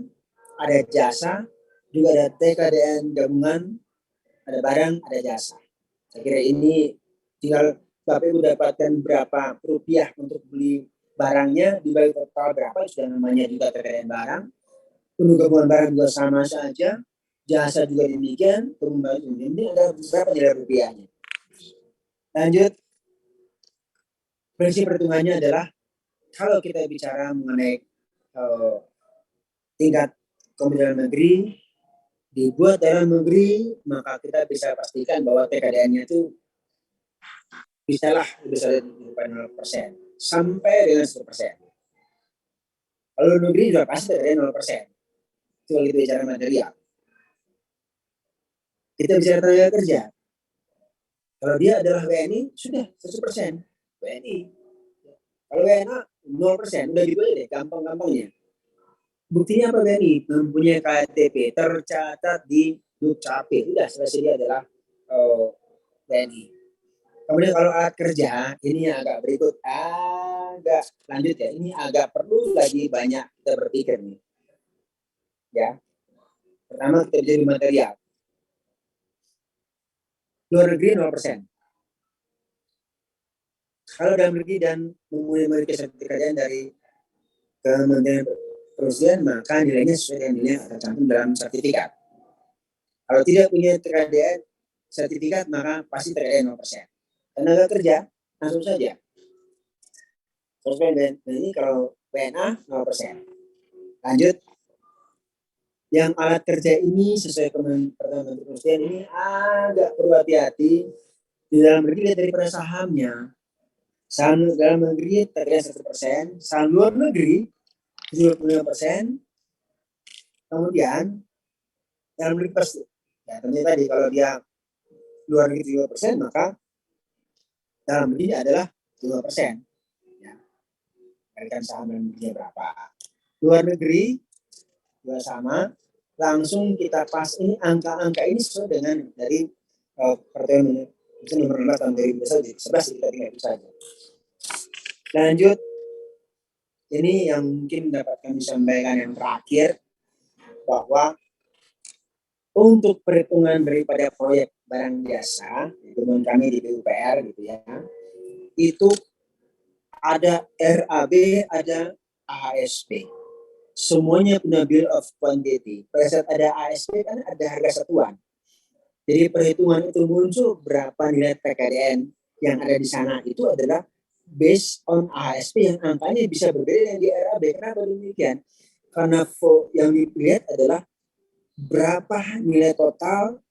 ada jasa, juga ada TKDN gabungan, ada barang, ada jasa. Saya kira ini tinggal Bapak Ibu dapatkan berapa rupiah untuk beli barangnya, dibagi total berapa, sudah namanya juga TKDN barang. Untuk gabungan barang juga sama saja, jasa juga demikian, kemudian ini ada berapa nilai rupiahnya. Lanjut, prinsip perhitungannya adalah kalau kita bicara mengenai tingkat komoditas negeri, dibuat dalam negeri, maka kita bisa pastikan bahwa TKDN-nya itu bisalah bisa dari 0% sampai dengan 100%. Kalau negeri sudah pasti TKDN 0%. Itu kita bicara material. Kita bicara tenaga kerja. Kalau dia adalah WNI, sudah 100% WNI. Kalau WNA 0%, udah gitu aja deh, gampang-gampangnya. Buktinya apa WNI? Mempunyai KTP tercatat di Dukcapil, sudah selesai, dia adalah WNI. Kemudian kalau alat kerja, ini yang agak berikut, agak lanjut ya, ini agak perlu lagi banyak kita berpikir nih. Ya, pertama kita jadi material. Luar negeri 0%. Kalau dalam negeri dan memiliki sertifikat dari Kementerian Perindustrian, maka nilainya sesuai dengan nilai yang tercantum dalam sertifikat. Kalau tidak punya TKDN sertifikat, maka pasti TKDN 0%. Tenaga kerja, langsung saja. Dan ini kalau WNA 0%. Lanjut, yang alat kerja ini sesuai Kementerian Perindustrian ini agak perlu hati-hati di dalam negeri daripada sahamnya. Saham dalam negeri TKDN 100%, saham luar negeri 25%. Kemudian dalam negeri pasti, ya tentunya tadi kalau dia luar negeri 3%, maka dalam negeri adalah 2%. Ya. kalikan saham dan ruginya berapa. Luar negeri juga sama, langsung kita pas ini angka-angka ini sesuai dengan dari peraturan nomor 16 tahun 2011 kita tinggal itu saja. Lanjut, ini yang mungkin dapat kami sampaikan yang terakhir, bahwa untuk perhitungan daripada proyek barang jasa, teman kami di PUPR gitu ya, itu ada RAB, ada ASP. Semuanya punya bill of quantity. Pada saat ada ASP kan ada harga satuan. Jadi perhitungan itu muncul berapa nilai PKDN yang ada di sana itu adalah based on ASP yang angkanya bisa berbeda dengan di RAB. Kenapa demikian? Karena yang dilihat adalah berapa nilai total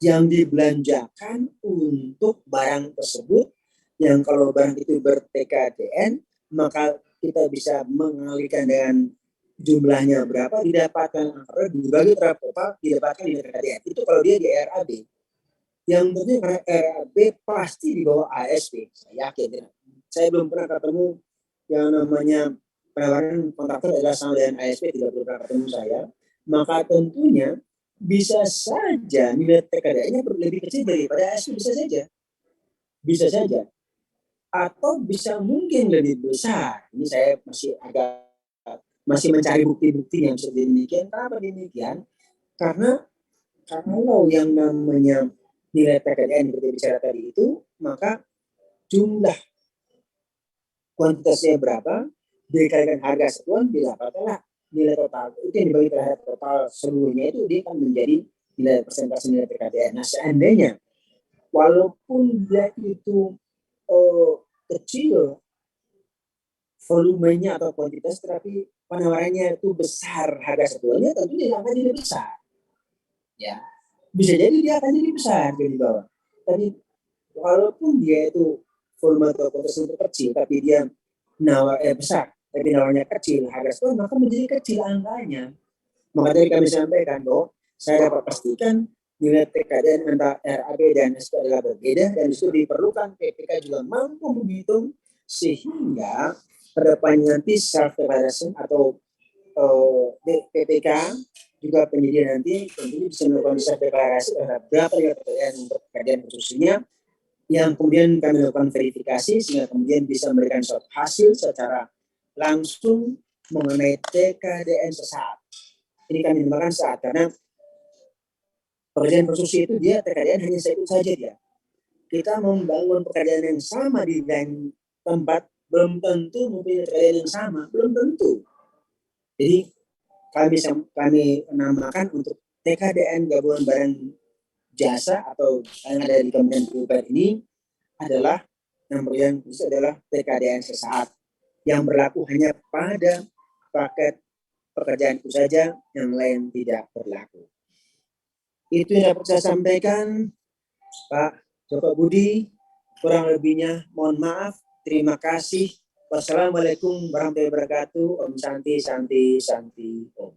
yang dibelanjakan untuk barang tersebut, yang kalau barang itu ber-PKDN maka kita bisa mengalihkan dengan jumlahnya berapa, didapatkan angka dibagi terhadap total, didapatkan nilai PKDN. Itu kalau dia di RAB. Yang penting karena RAB pasti di bawah ASP, saya yakin ya. Saya belum pernah ketemu yang namanya penawaran kontraktor adalah sama dengan ASP, tidak pernah ketemu saya. Maka tentunya bisa saja nilai PKDN-nya lebih kecil daripada ASP, bisa saja, atau bisa mungkin lebih besar. Ini saya masih mencari bukti-bukti yang seperti demikian. Kenapa demikian? Karena kalau yang namanya nilai PKDN yang kita bicara tadi itu, maka jumlah kuantitasnya berapa dikalikan harga satuan, didapatkanlah nilai total. Itu yang dibagi terhadap total seluruhnya, itu dia akan menjadi nilai persentase nilai PKDN. Nah, seandainya walaupun dia itu kecil volumenya atau kuantitas, tetapi penawarannya itu besar harga satuannya, tentunya dia akan jadi besar. Ya, bisa jadi dia akan jadi besar di bawah. Tapi walaupun dia itu volume atau kuantitas itu kecil, tapi dia besar, tapi nawarnya kecil, harga satuan maka menjadi kecil angkanya. Maka tadi kami sampaikan bahwa saya dapat pastikan nilai PKDN antara RAB dan SP adalah berbeda, dan itu diperlukan PPK juga mampu menghitung sehingga kedepannya nanti self declaration atau PPK juga penyedia nanti tentunya bisa melakukan self deklarasi terhadap berapa nilai PKDN untuk PKDN khususnya, yang kemudian kami lakukan verifikasi sehingga kemudian bisa memberikan suatu hasil secara langsung mengenai TKDN sesaat. Ini kami namakan saat, karena pekerjaan konstruksi itu dia TKDN hanya itu saja dia. Kita membangun pekerjaan yang sama di lain tempat belum tentu mempunyai TKDN yang sama, belum tentu. Jadi kami namakan untuk TKDN gabungan barang jasa atau yang ada di Kementerian PUPR ini adalah yang khusus adalah TKDN sesaat yang berlaku hanya pada paket pekerjaan itu saja, yang lain tidak berlaku. Itu yang dapat saya sampaikan, Pak Joko Budi. Kurang lebihnya mohon maaf. Terima kasih. Wassalamualaikum warahmatullahi wabarakatuh. Om Santi, Santi, Santi, Om.